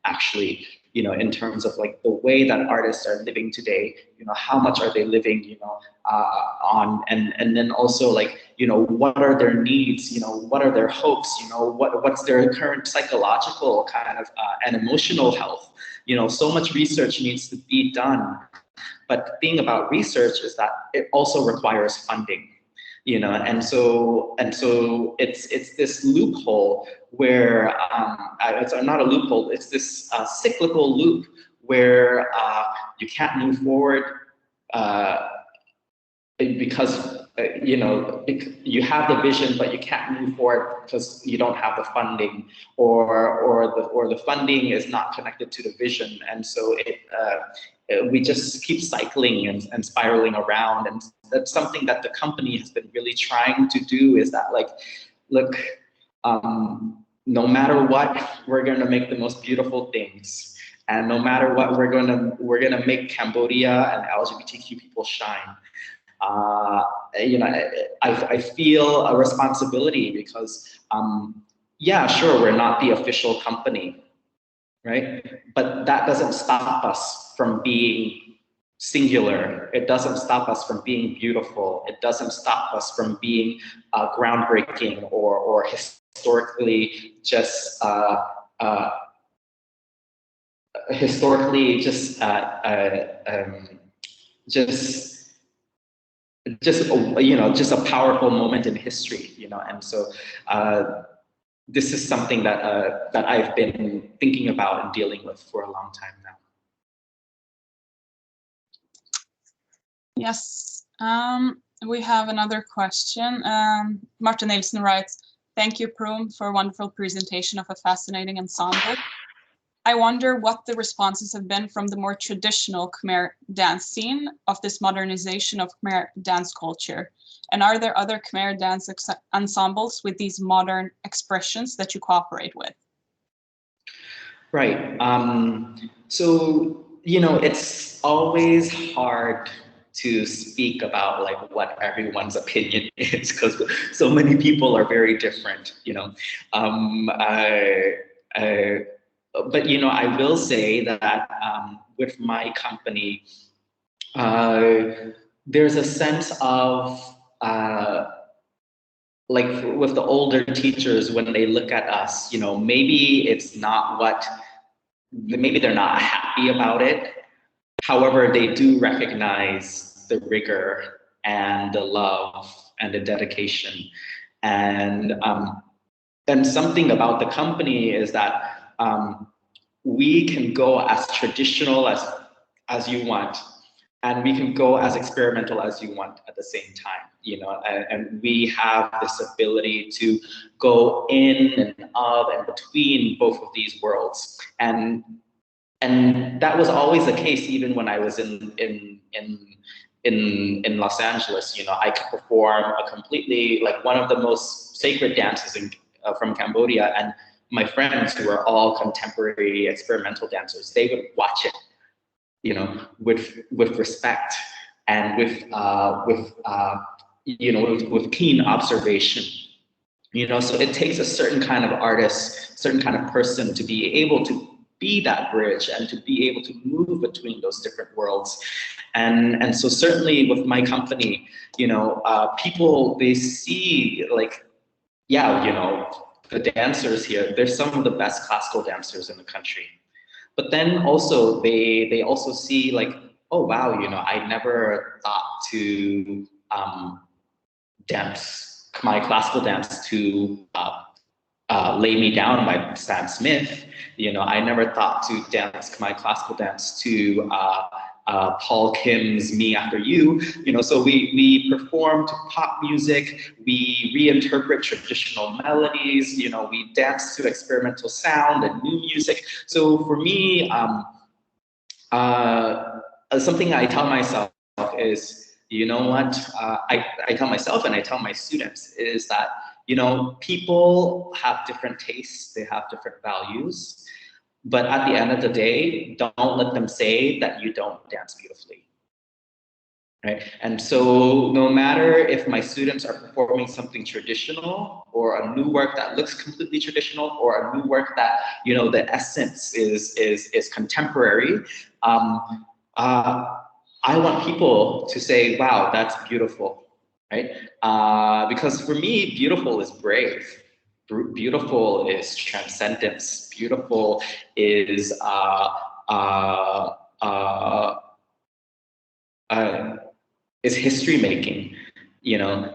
actually, in terms of like the way that artists are living today, how much are they living, on, and then also like, what are their needs, what are their hopes, what's their current psychological kind of and emotional health. So much research needs to be done. But the thing about research is that it also requires funding. And so it's this loophole where it's not a loophole. It's this cyclical loop where you can't move forward because you have the vision, but you can't move forward because you don't have the funding, or the funding is not connected to the vision, and so we just keep cycling and spiraling around. And that's something that the company has been really trying to do, is that like, look, no matter what, we're going to make the most beautiful things, and no matter what, we're going to make Cambodia and LGBTQ people shine. I feel a responsibility because yeah, sure, we're not the official company, right? But that doesn't stop us from being singular. It doesn't stop us from being beautiful. It doesn't stop us from being groundbreaking or historically just just a powerful moment in history, and so this is something that that I've been thinking about and dealing with for a long time now. Yes, we have another question. Martin Nielsen writes, "Thank you, Prum, for a wonderful presentation of a fascinating ensemble. I wonder what the responses have been from the more traditional Khmer dance scene of this modernization of Khmer dance culture. And are there other Khmer dance ensembles with these modern expressions that you cooperate with?" Right. So, it's always hard to speak about like what everyone's opinion is, because so many people are very different, but I will say that with my company, there's a sense of like with the older teachers, when they look at us, maybe it's not maybe they're not happy about it. However, they do recognize the rigor and the love and the dedication, and something about the company is that we can go as traditional as you want, and we can go as experimental as you want at the same time, and we have this ability to go in and of and between both of these worlds, and that was always the case even when I was in in Los Angeles, you know, I could perform a completely, like, one of the most sacred dances from Cambodia, and my friends who are all contemporary experimental dancers, they would watch it, you know, with respect and with you know, with keen observation. You know, so it takes a certain kind of artist, certain kind of person to be able to be that bridge and to be able to move between those different worlds. And so certainly with my company, you know, people, they see, like, yeah, you know, the dancers here, they're some of the best classical dancers in the country. But then also they also see, like, oh wow, you know, I never thought to dance my classical dance to Lay Me Down by Sam Smith. You know, I never thought to dance my classical dance to Paul Kim's Me After You. You know, so we perform to pop music, we reinterpret traditional melodies, you know, we dance to experimental sound and new music. So for me, something I tell myself is, you know what, I tell myself and I tell my students is that, you know, people have different tastes, they have different values, but at the end of the day, don't let them say that you don't dance beautifully. Right? And so no matter if my students are performing something traditional or a new work that looks completely traditional or a new work that, you know, the essence is contemporary, I want people to say, wow, that's beautiful, right? Because for me, beautiful is brave. Beautiful is transcendence. Beautiful is is history making, you know.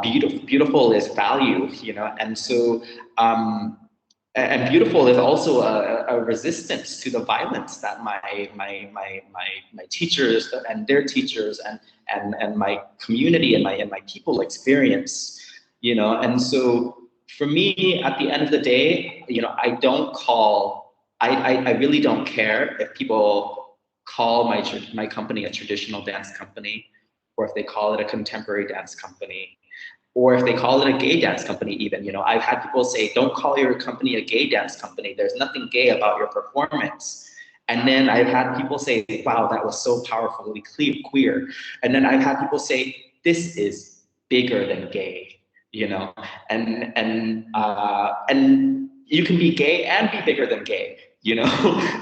Beautiful is value, you know, and so and beautiful is also a resistance to the violence that my teachers and their teachers and my community and my people experience, you know. And so for me, at the end of the day, you know, I really don't care if people call my company a traditional dance company, or if they call it a contemporary dance company, or if they call it a gay dance company even. You know, I've had people say, don't call your company a gay dance company. There's nothing gay about your performance. And then I've had people say, wow, that was so powerfully queer. And then I've had people say, this is bigger than gay, you know, and you can be gay and be bigger than gay, you know.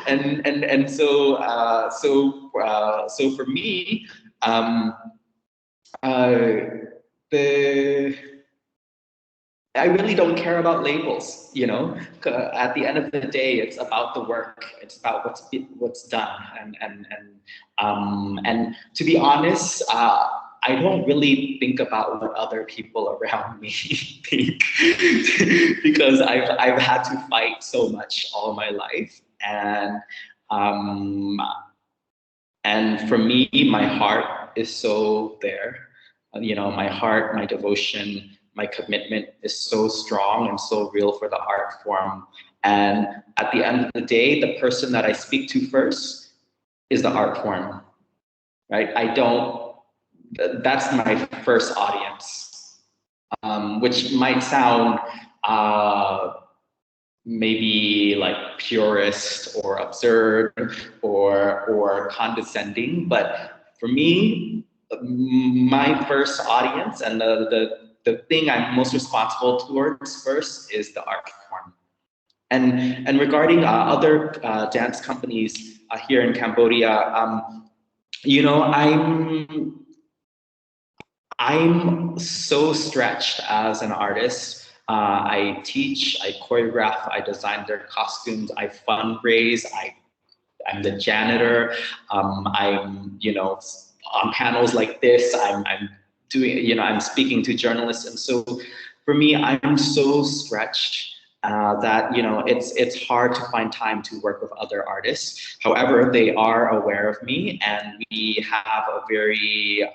and so for me, I really don't care about labels, you know. At the end of the day, it's about the work. It's about what's done, and to be honest, I don't really think about what other people around me think, because I've had to fight so much all my life, and for me, my heart is so there. You know, my heart, my devotion, my commitment is so strong and so real for the art form. And at the end of the day, the person that I speak to first is the art form, right? That's my first audience, which might sound maybe like purist or absurd or condescending, but for me, my first audience and the thing I'm most responsible towards first is the art form. And regarding other dance companies here in Cambodia, you know, I'm so stretched as an artist. I teach, I choreograph, I design their costumes, I fundraise, I'm the janitor. I'm, you know, on panels like this, I'm doing, you know, I'm speaking to journalists. And so for me, I'm so stretched that, you know, it's hard to find time to work with other artists. However, they are aware of me, and we have a very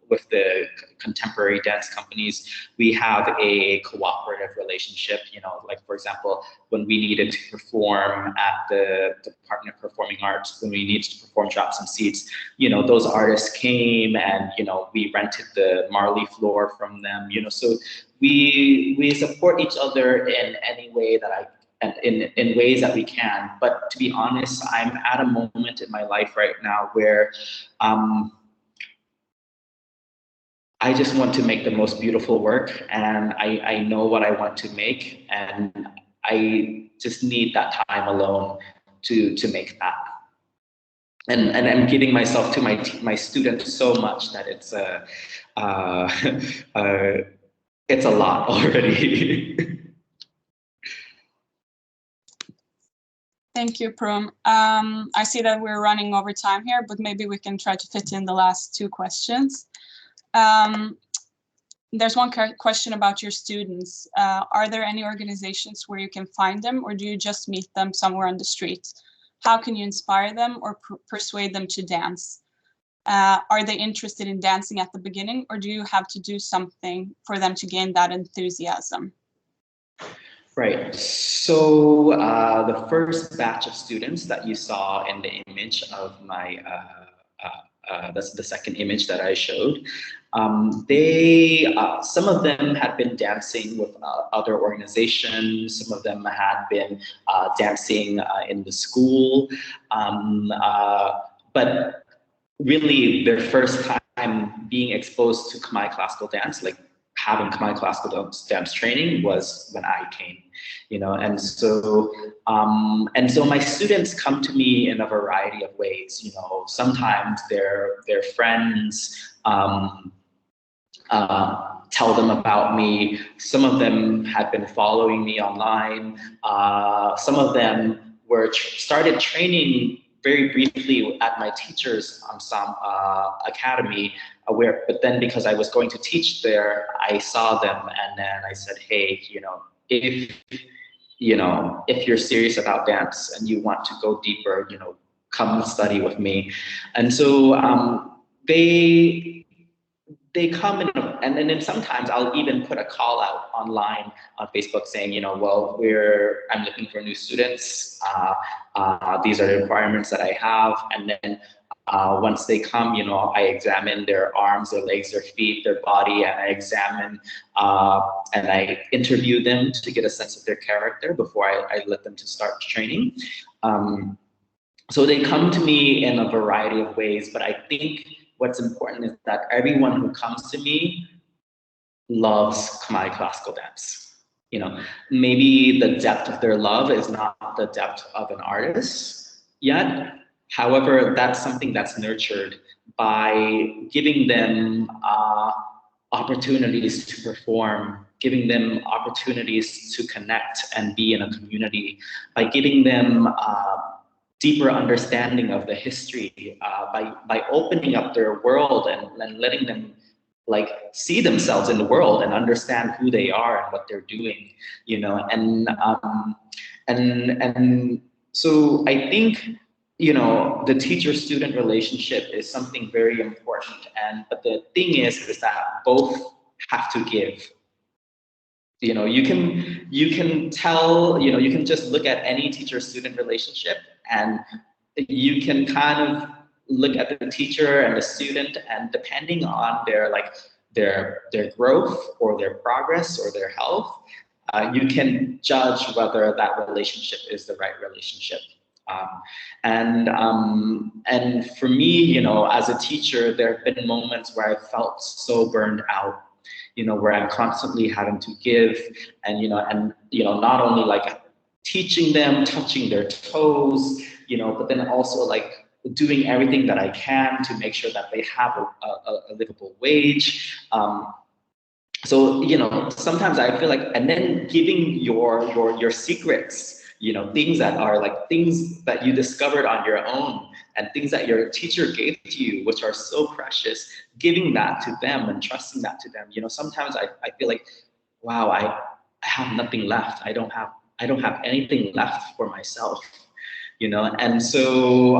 with the contemporary dance companies, we have a cooperative relationship. Like for example, when we needed to perform at the Department of Performing Arts, when we needed to perform Drops and Seeds, those artists came and, we rented the Marley floor from them, so we support each other in any way that and in ways that we can. But to be honest, I'm at a moment in my life right now where I just want to make the most beautiful work, and I know what I want to make, and I just need that time alone to make that. And I'm giving myself to my students so much that it's it's a lot already. Thank you, Prum. I see that we're running over time here, but maybe we can try to fit in the last two questions. There's one question about your students. Are there any organizations where you can find them, or do you just meet them somewhere on the street? How can you inspire them or persuade them to dance? Are they interested in dancing at the beginning, or do you have to do something for them to gain that enthusiasm? Right. So the first batch of students that you saw in the image of my, that's the second image that I showed, some of them had been dancing with other organizations. Some of them had been dancing in the school, but really their first time being exposed to Khmer classical dance, like having Khmer classical dance training, was when I came, and so my students come to me in a variety of ways. Sometimes their friends tell them about me. Some of them had been following me online. Some of them started training very briefly at my teacher's academy, but then because I was going to teach there, I saw them, and then I said, hey, if you're serious about dance and you want to go deeper, come study with me. And so they come in, and then sometimes I'll even put a call out online on Facebook saying, well, I'm looking for new students. These are the requirements that I have. And then once they come, I examine their arms, their legs, their feet, their body, and I examine and I interview them to get a sense of their character before I let them to start training. So they come to me in a variety of ways, but I think what's important is that everyone who comes to me loves Khmer classical dance. Maybe the depth of their love is not the depth of an artist yet. However, that's something that's nurtured by giving them opportunities to perform, giving them opportunities to connect and be in a community, by giving them deeper understanding of the history, by opening up their world and letting them see themselves in the world and understand who they are and what they're doing, and so I think the teacher-student relationship is something very important, but the thing is that both have to give. You can tell, you can just look at any teacher-student relationship, and you can kind of look at the teacher and the student, and depending on their growth or their progress or their health, you can judge whether that relationship is the right relationship. And for me, as a teacher, there have been moments where I felt so burned out, where I'm constantly having to give, and not only teaching them, touching their toes, but then also doing everything that I can to make sure that they have a livable wage. So sometimes I feel and then giving your secrets, things that are things that you discovered on your own, and things that your teacher gave to you, which are so precious, giving that to them and trusting that to them. Sometimes I feel wow, I have nothing left. I don't have anything left for myself, and so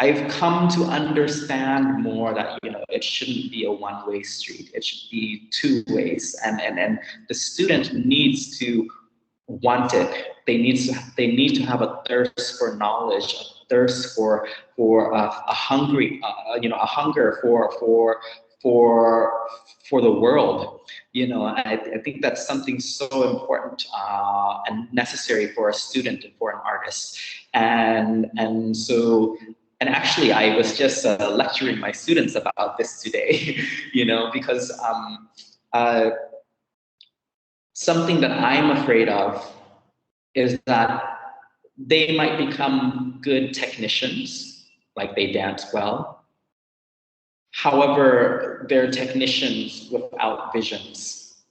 I've come to understand more that, you know, it shouldn't be a one-way street. It should be two ways, and the student needs to want it. They need to have a thirst for knowledge, a thirst for a hungry, you know, a hunger for the world. You know, I think that's something so important and necessary for a student and for an artist. And so. And actually, I was just lecturing my students about this today, you know, because something that I'm afraid of is that they might become good technicians, like they dance well. However, they're technicians without visions.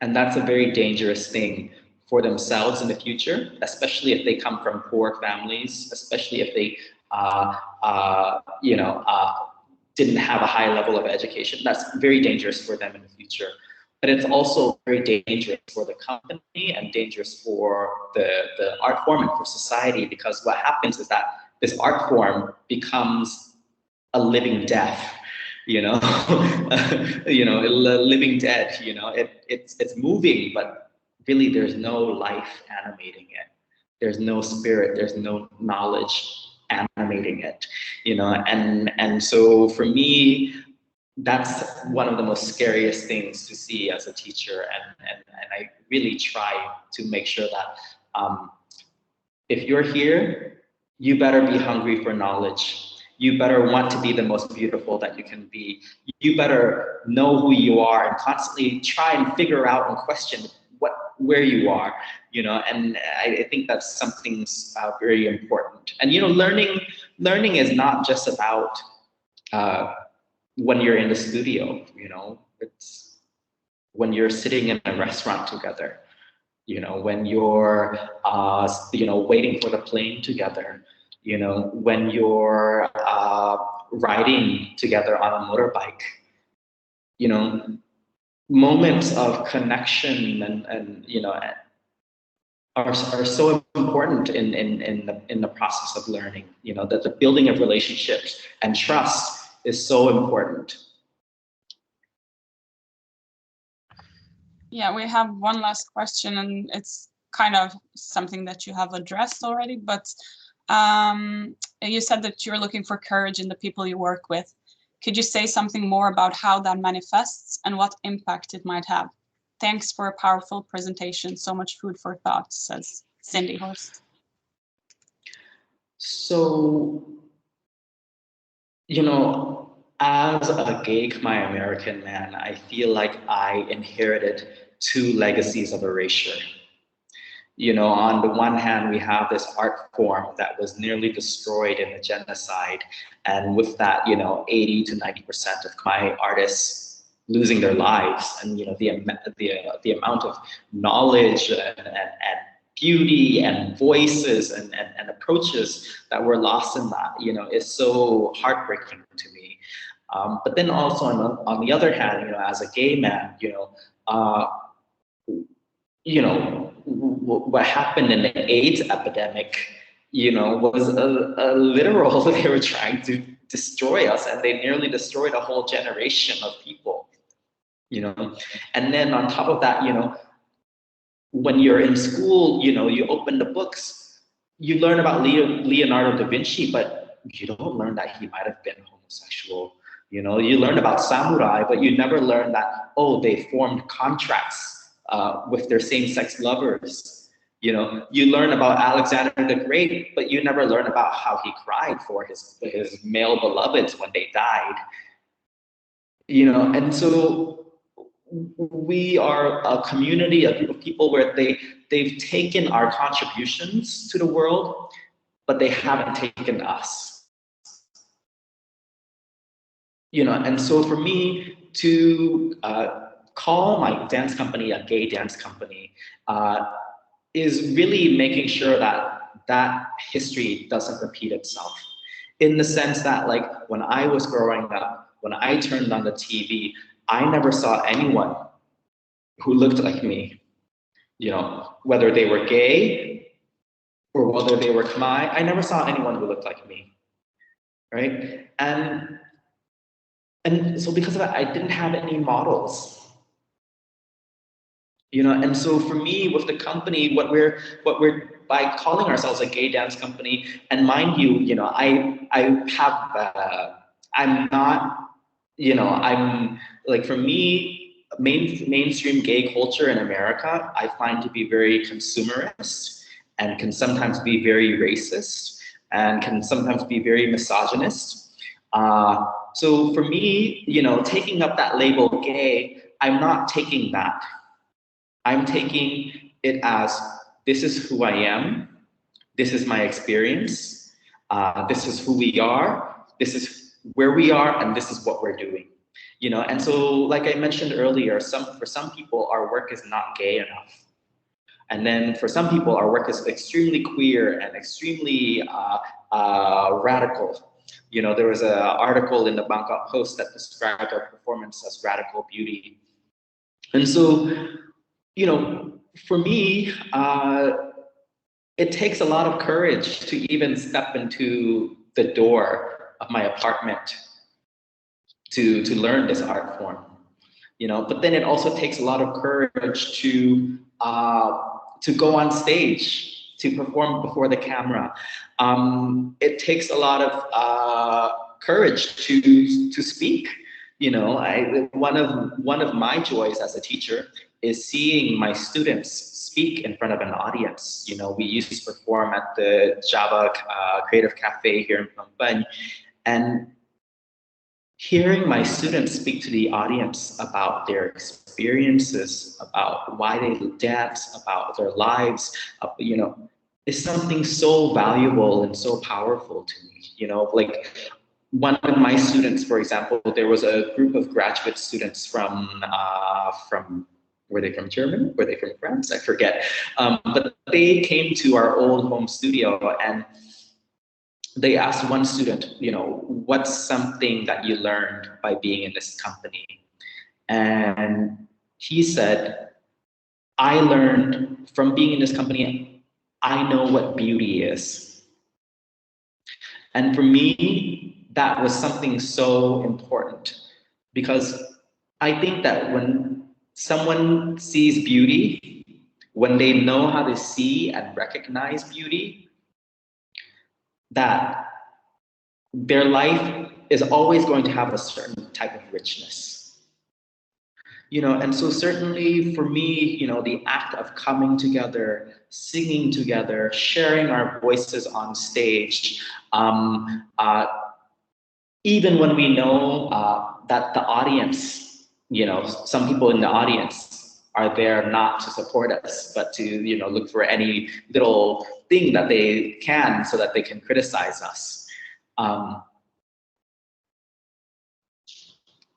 And that's a very dangerous thing for themselves in the future, especially if they come from poor families, especially if they, didn't have a high level of education. That's very dangerous for them in the future. But it's also very dangerous for the company and dangerous for the art form and for society, because what happens is that this art form becomes a living death, you know, a living dead, you know, it's moving, but really there's no life animating it. There's no spirit, there's no knowledge animating it, you know, and so for me, that's one of the most scariest things to see as a teacher, and I really try to make sure that if you're here, you better be hungry for knowledge. You better want to be the most beautiful that you can be. You better know who you are and constantly try and figure out and question where you are, you know. And I think that's something very important. And you know, learning is not just about when you're in the studio, you know. It's when you're sitting in a restaurant together, you know, when you're waiting for the plane together, you know, when you're riding together on a motorbike, you know, moments of connection and you know are so important in the process of learning. You know, that the building of relationships and trust is so important. Yeah, we have one last question, and it's kind of something that you have addressed already, but you said that you're looking for courage in the people you work with. Could you say something more about how that manifests and what impact it might have? Thanks for a powerful presentation. So much food for thought, says Cindy Horst. So, you know, as a gay Khmer American man, I feel like I inherited two legacies of erasure. You know, on the one hand, we have this art form that was nearly destroyed in the genocide. And with that, you know, 80 to 90% of Khmer artists losing their lives. And, you know, the amount of knowledge and beauty and voices and approaches that were lost in that, you know, is so heartbreaking to me. But then also on the other hand, you know, as a gay man, you know, what happened in the AIDS epidemic, you know, was a literal, they were trying to destroy us, and they nearly destroyed a whole generation of people, you know. And then on top of that, you know, when you're in school, you know, you open the books, you learn about Leonardo da Vinci, but you don't learn that he might have been homosexual. You know, you learn about samurai, but you never learn that, oh, they formed contracts with their same-sex lovers. You know, you learn about Alexander the Great, but you never learn about how he cried for his male beloveds when they died. You know, and so we are a community, a group of people where they've taken our contributions to the world, but they haven't taken us. You know, and so for me to call my dance company a gay dance company is really making sure that history doesn't repeat itself. In the sense that, like, when I was growing up, when I turned on the TV, I never saw anyone who looked like me. You know, whether they were gay or whether they were Khmer, I never saw anyone who looked like me. right? And so because of that, I didn't have any models. You know, and so for me, with the company, what we're by calling ourselves a gay dance company, and mind you, you know, I'm not, you know, I'm like, for me, mainstream gay culture in America, I find to be very consumerist and can sometimes be very racist and can sometimes be very misogynist. So for me, you know, taking up that label gay, I'm not taking that. I'm taking it as, this is who I am, this is my experience, this is who we are, this is where we are, and this is what we're doing. You know, and so like I mentioned earlier, for some people, our work is not gay enough. And then for some people, our work is extremely queer and extremely radical. You know, there was an article in the Bangkok Post that described our performance as radical beauty. And so, you know, for me, it takes a lot of courage to even step into the door of my apartment to learn this art form, you know. But then it also takes a lot of courage to go on stage, to perform before the camera. It takes a lot of courage to speak. You know, one of my joys as a teacher is seeing my students speak in front of an audience. You know, we used to perform at the Java Creative Cafe here in Phnom Penh, and hearing my students speak to the audience about their experiences, about why they dance, about their lives, you know, is something so valuable and so powerful to me. You know, like, one of my students, for example, there was a group of graduate students from were they from Germany? Were they from France? I forget. But they came to our old home studio, and they asked one student, you know, what's something that you learned by being in this company? And he said, I learned from being in this company, I know what beauty is. And for me, that was something so important, because I think that when someone sees beauty, when they know how to see and recognize beauty, that their life is always going to have a certain type of richness. You know, and so certainly for me, you know, the act of coming together, singing together, sharing our voices on stage, even when we know that the audience, you know, some people in the audience are there not to support us, but to, you know, look for any little thing that they can so that they can criticize us.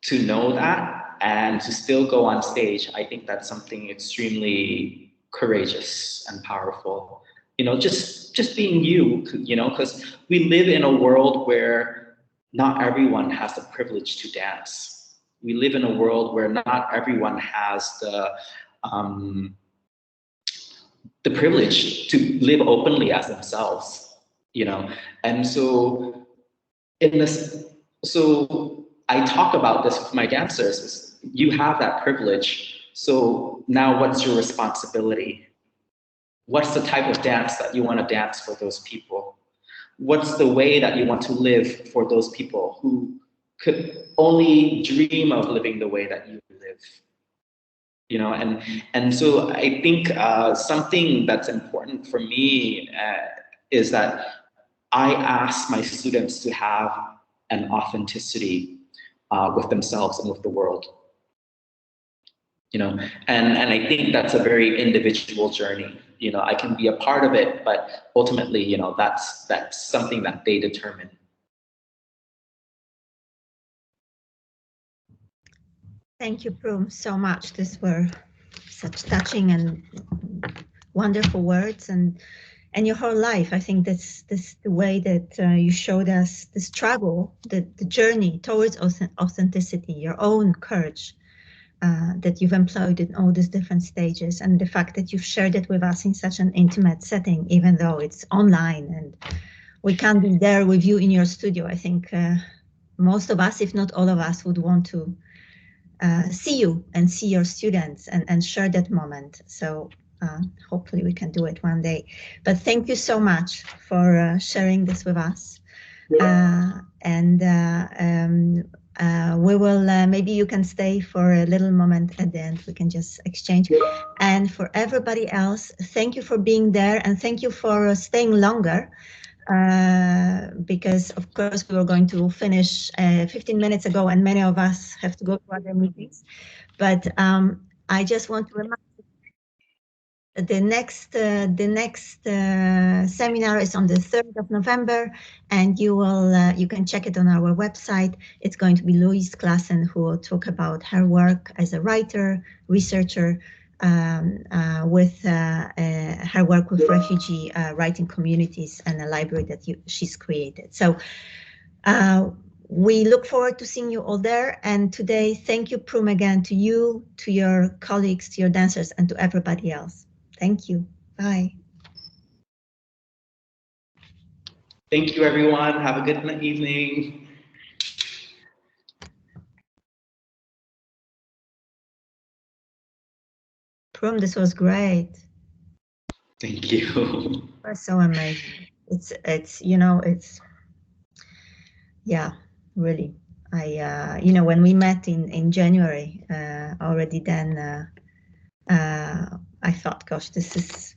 To know that and to still go on stage, I think that's something extremely courageous and powerful. You know, just being you, you know, because we live in a world where not everyone has the privilege to dance. We live in a world where not everyone has the privilege to live openly as themselves, you know. And so so I talk about this with my dancers, is you have that privilege. So now what's your responsibility? What's the type of dance that you want to dance for those people? What's the way that you want to live for those people who could only dream of living the way that you live? You know, and so I think something that's important for me is that I ask my students to have an authenticity with themselves and with the world. You know, and I think that's a very individual journey. You know, I can be a part of it, but ultimately, you know, that's something that they determine. Thank you, Prum, so much. These were such touching and wonderful words, and your whole life. I think that's the way that you showed us the struggle, the journey towards authenticity, your own courage that you've employed in all these different stages, and the fact that you've shared it with us in such an intimate setting, even though it's online and we can't be there with you in your studio. I think most of us, if not all of us, would want to see you and see your students and share that moment. So hopefully we can do it one day. But thank you so much for sharing this with us. We will, maybe you can stay for a little moment at the end. We can just exchange. And for everybody else, thank you for being there and thank you for staying longer. Because of course we were going to finish 15 minutes ago and many of us have to go to other meetings. But I just want to remind you the next seminar is on the 3rd of November, and you can check it on our website. It's going to be Louise Klassen who will talk about her work as a writer, researcher, with her work with refugee writing communities and a library that she's created. So we look forward to seeing you all there. And today, thank you, Prum, again, to you, to your colleagues, to your dancers, and to everybody else. Thank you. Bye. Thank you, everyone. Have a good evening. Prum, this was great. Thank you. It was so amazing. It's yeah, really. When we met in January, already then I thought, gosh, this is,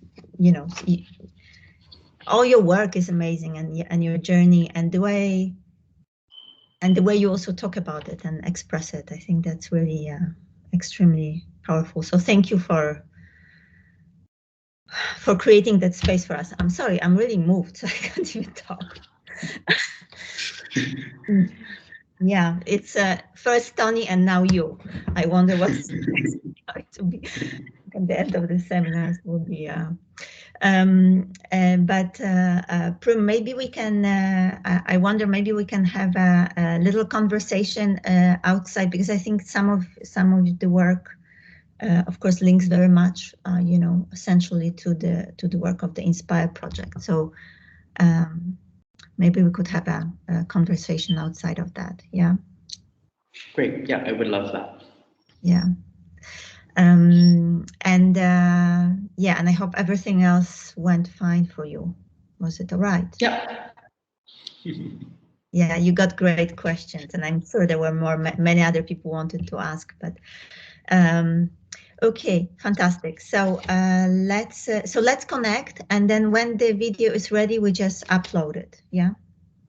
all your work is amazing, and your journey and the way you also talk about it and express it. I think that's really extremely powerful. So thank you for creating that space for us. I'm sorry, I'm really moved, so I can't even talk. Yeah, it's first Tony and now you. I wonder what's going to be at the end of the seminars will be. Prum, maybe we can. I wonder, maybe we can have a little conversation outside, because I think some of the work, of course, links very much, essentially to the work of the Inspire project. So maybe we could have a conversation outside of that. Yeah. Great. Yeah, I would love that. Yeah. And I hope everything else went fine for you. Was it all right? Yeah. Yeah, you got great questions, and I'm sure there were many other people wanted to ask, but okay, fantastic. So let's connect, and then when the video is ready, we just upload it. Yeah.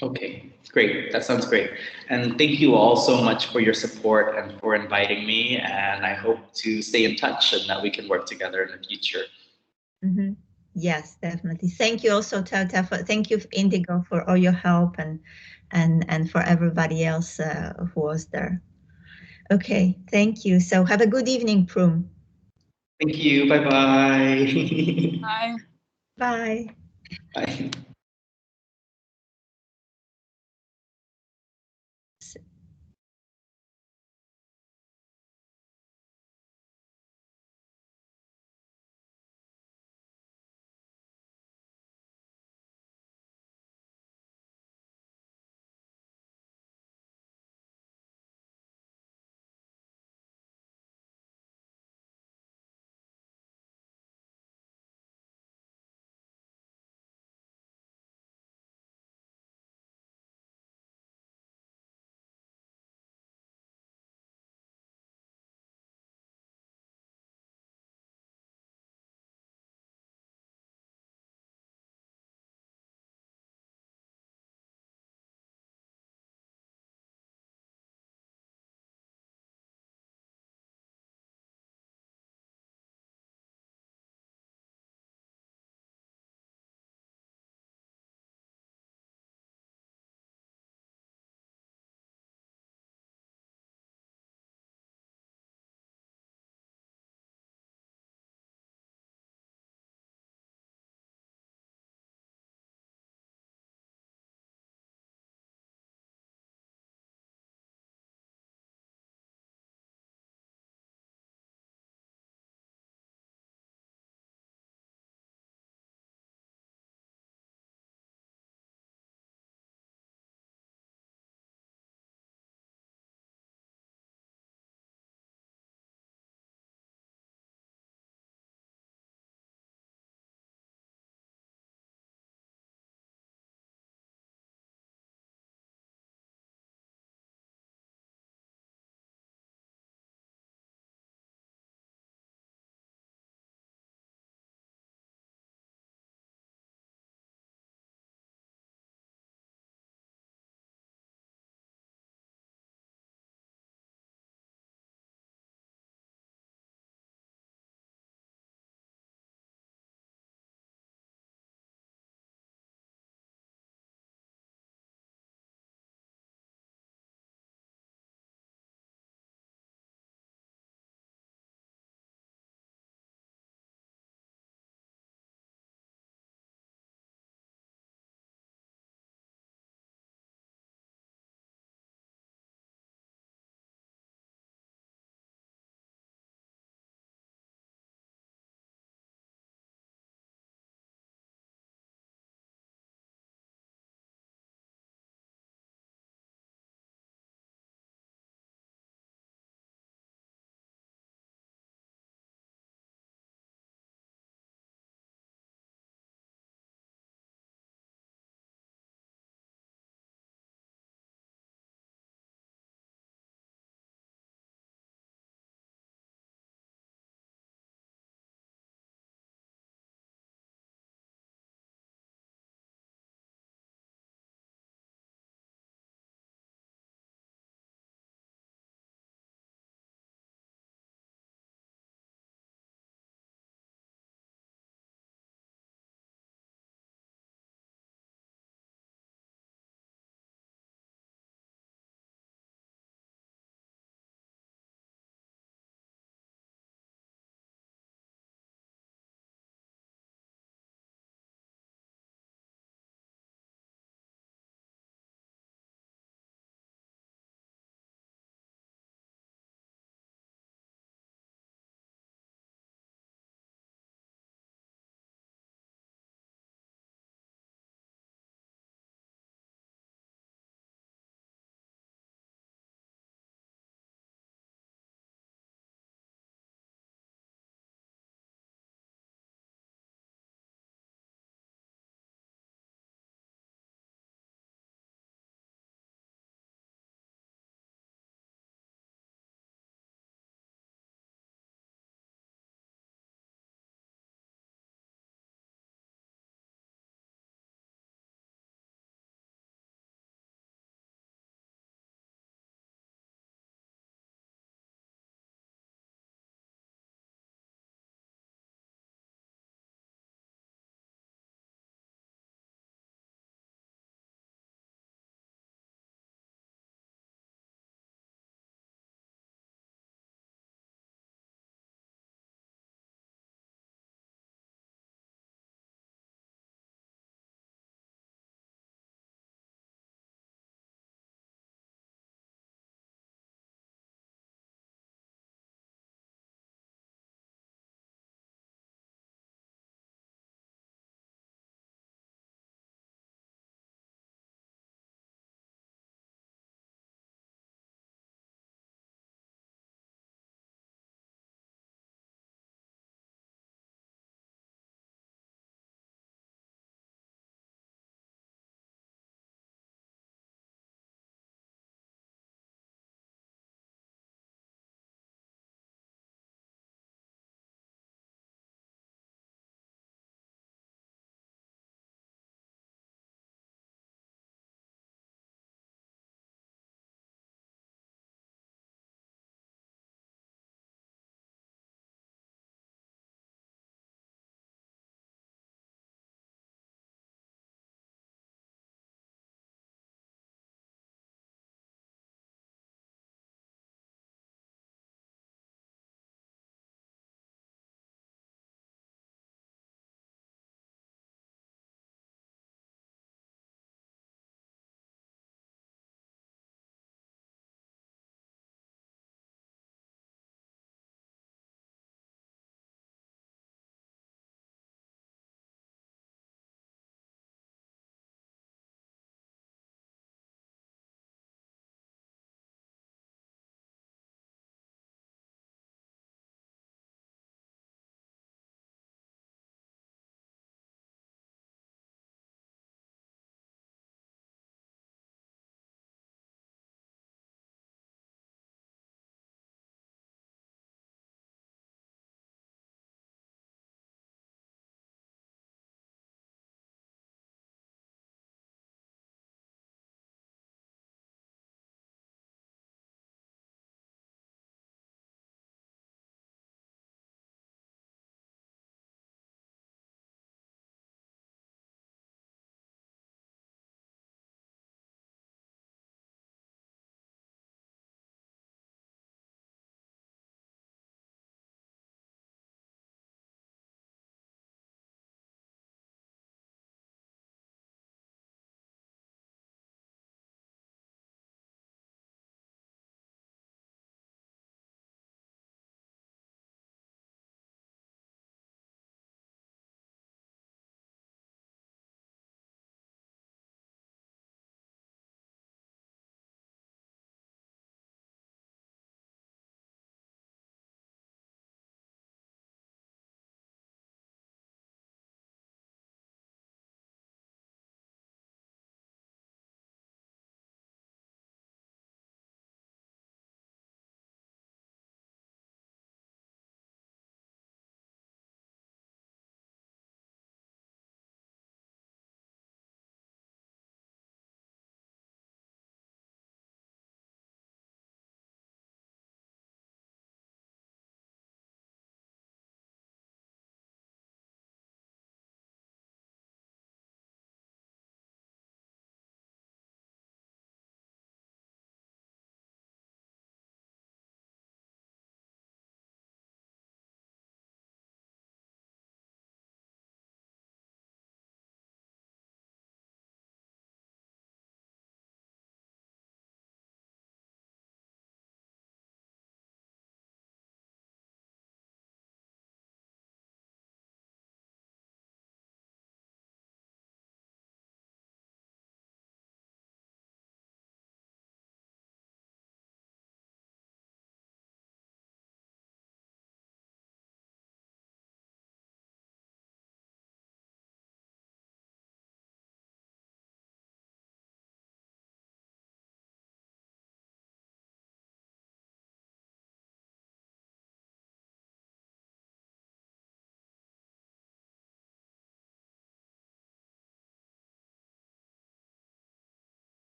Okay, great. That sounds great. And thank you all so much for your support and for inviting me. And I hope to stay in touch and that we can work together in the future. Mm-hmm. Yes, definitely. Thank you also, Tata. Thank you, Indigo, for all your help and for everybody else who was there. Okay, thank you. So have a good evening, Prum. Thank you. Bye-bye. Bye. Bye. Bye.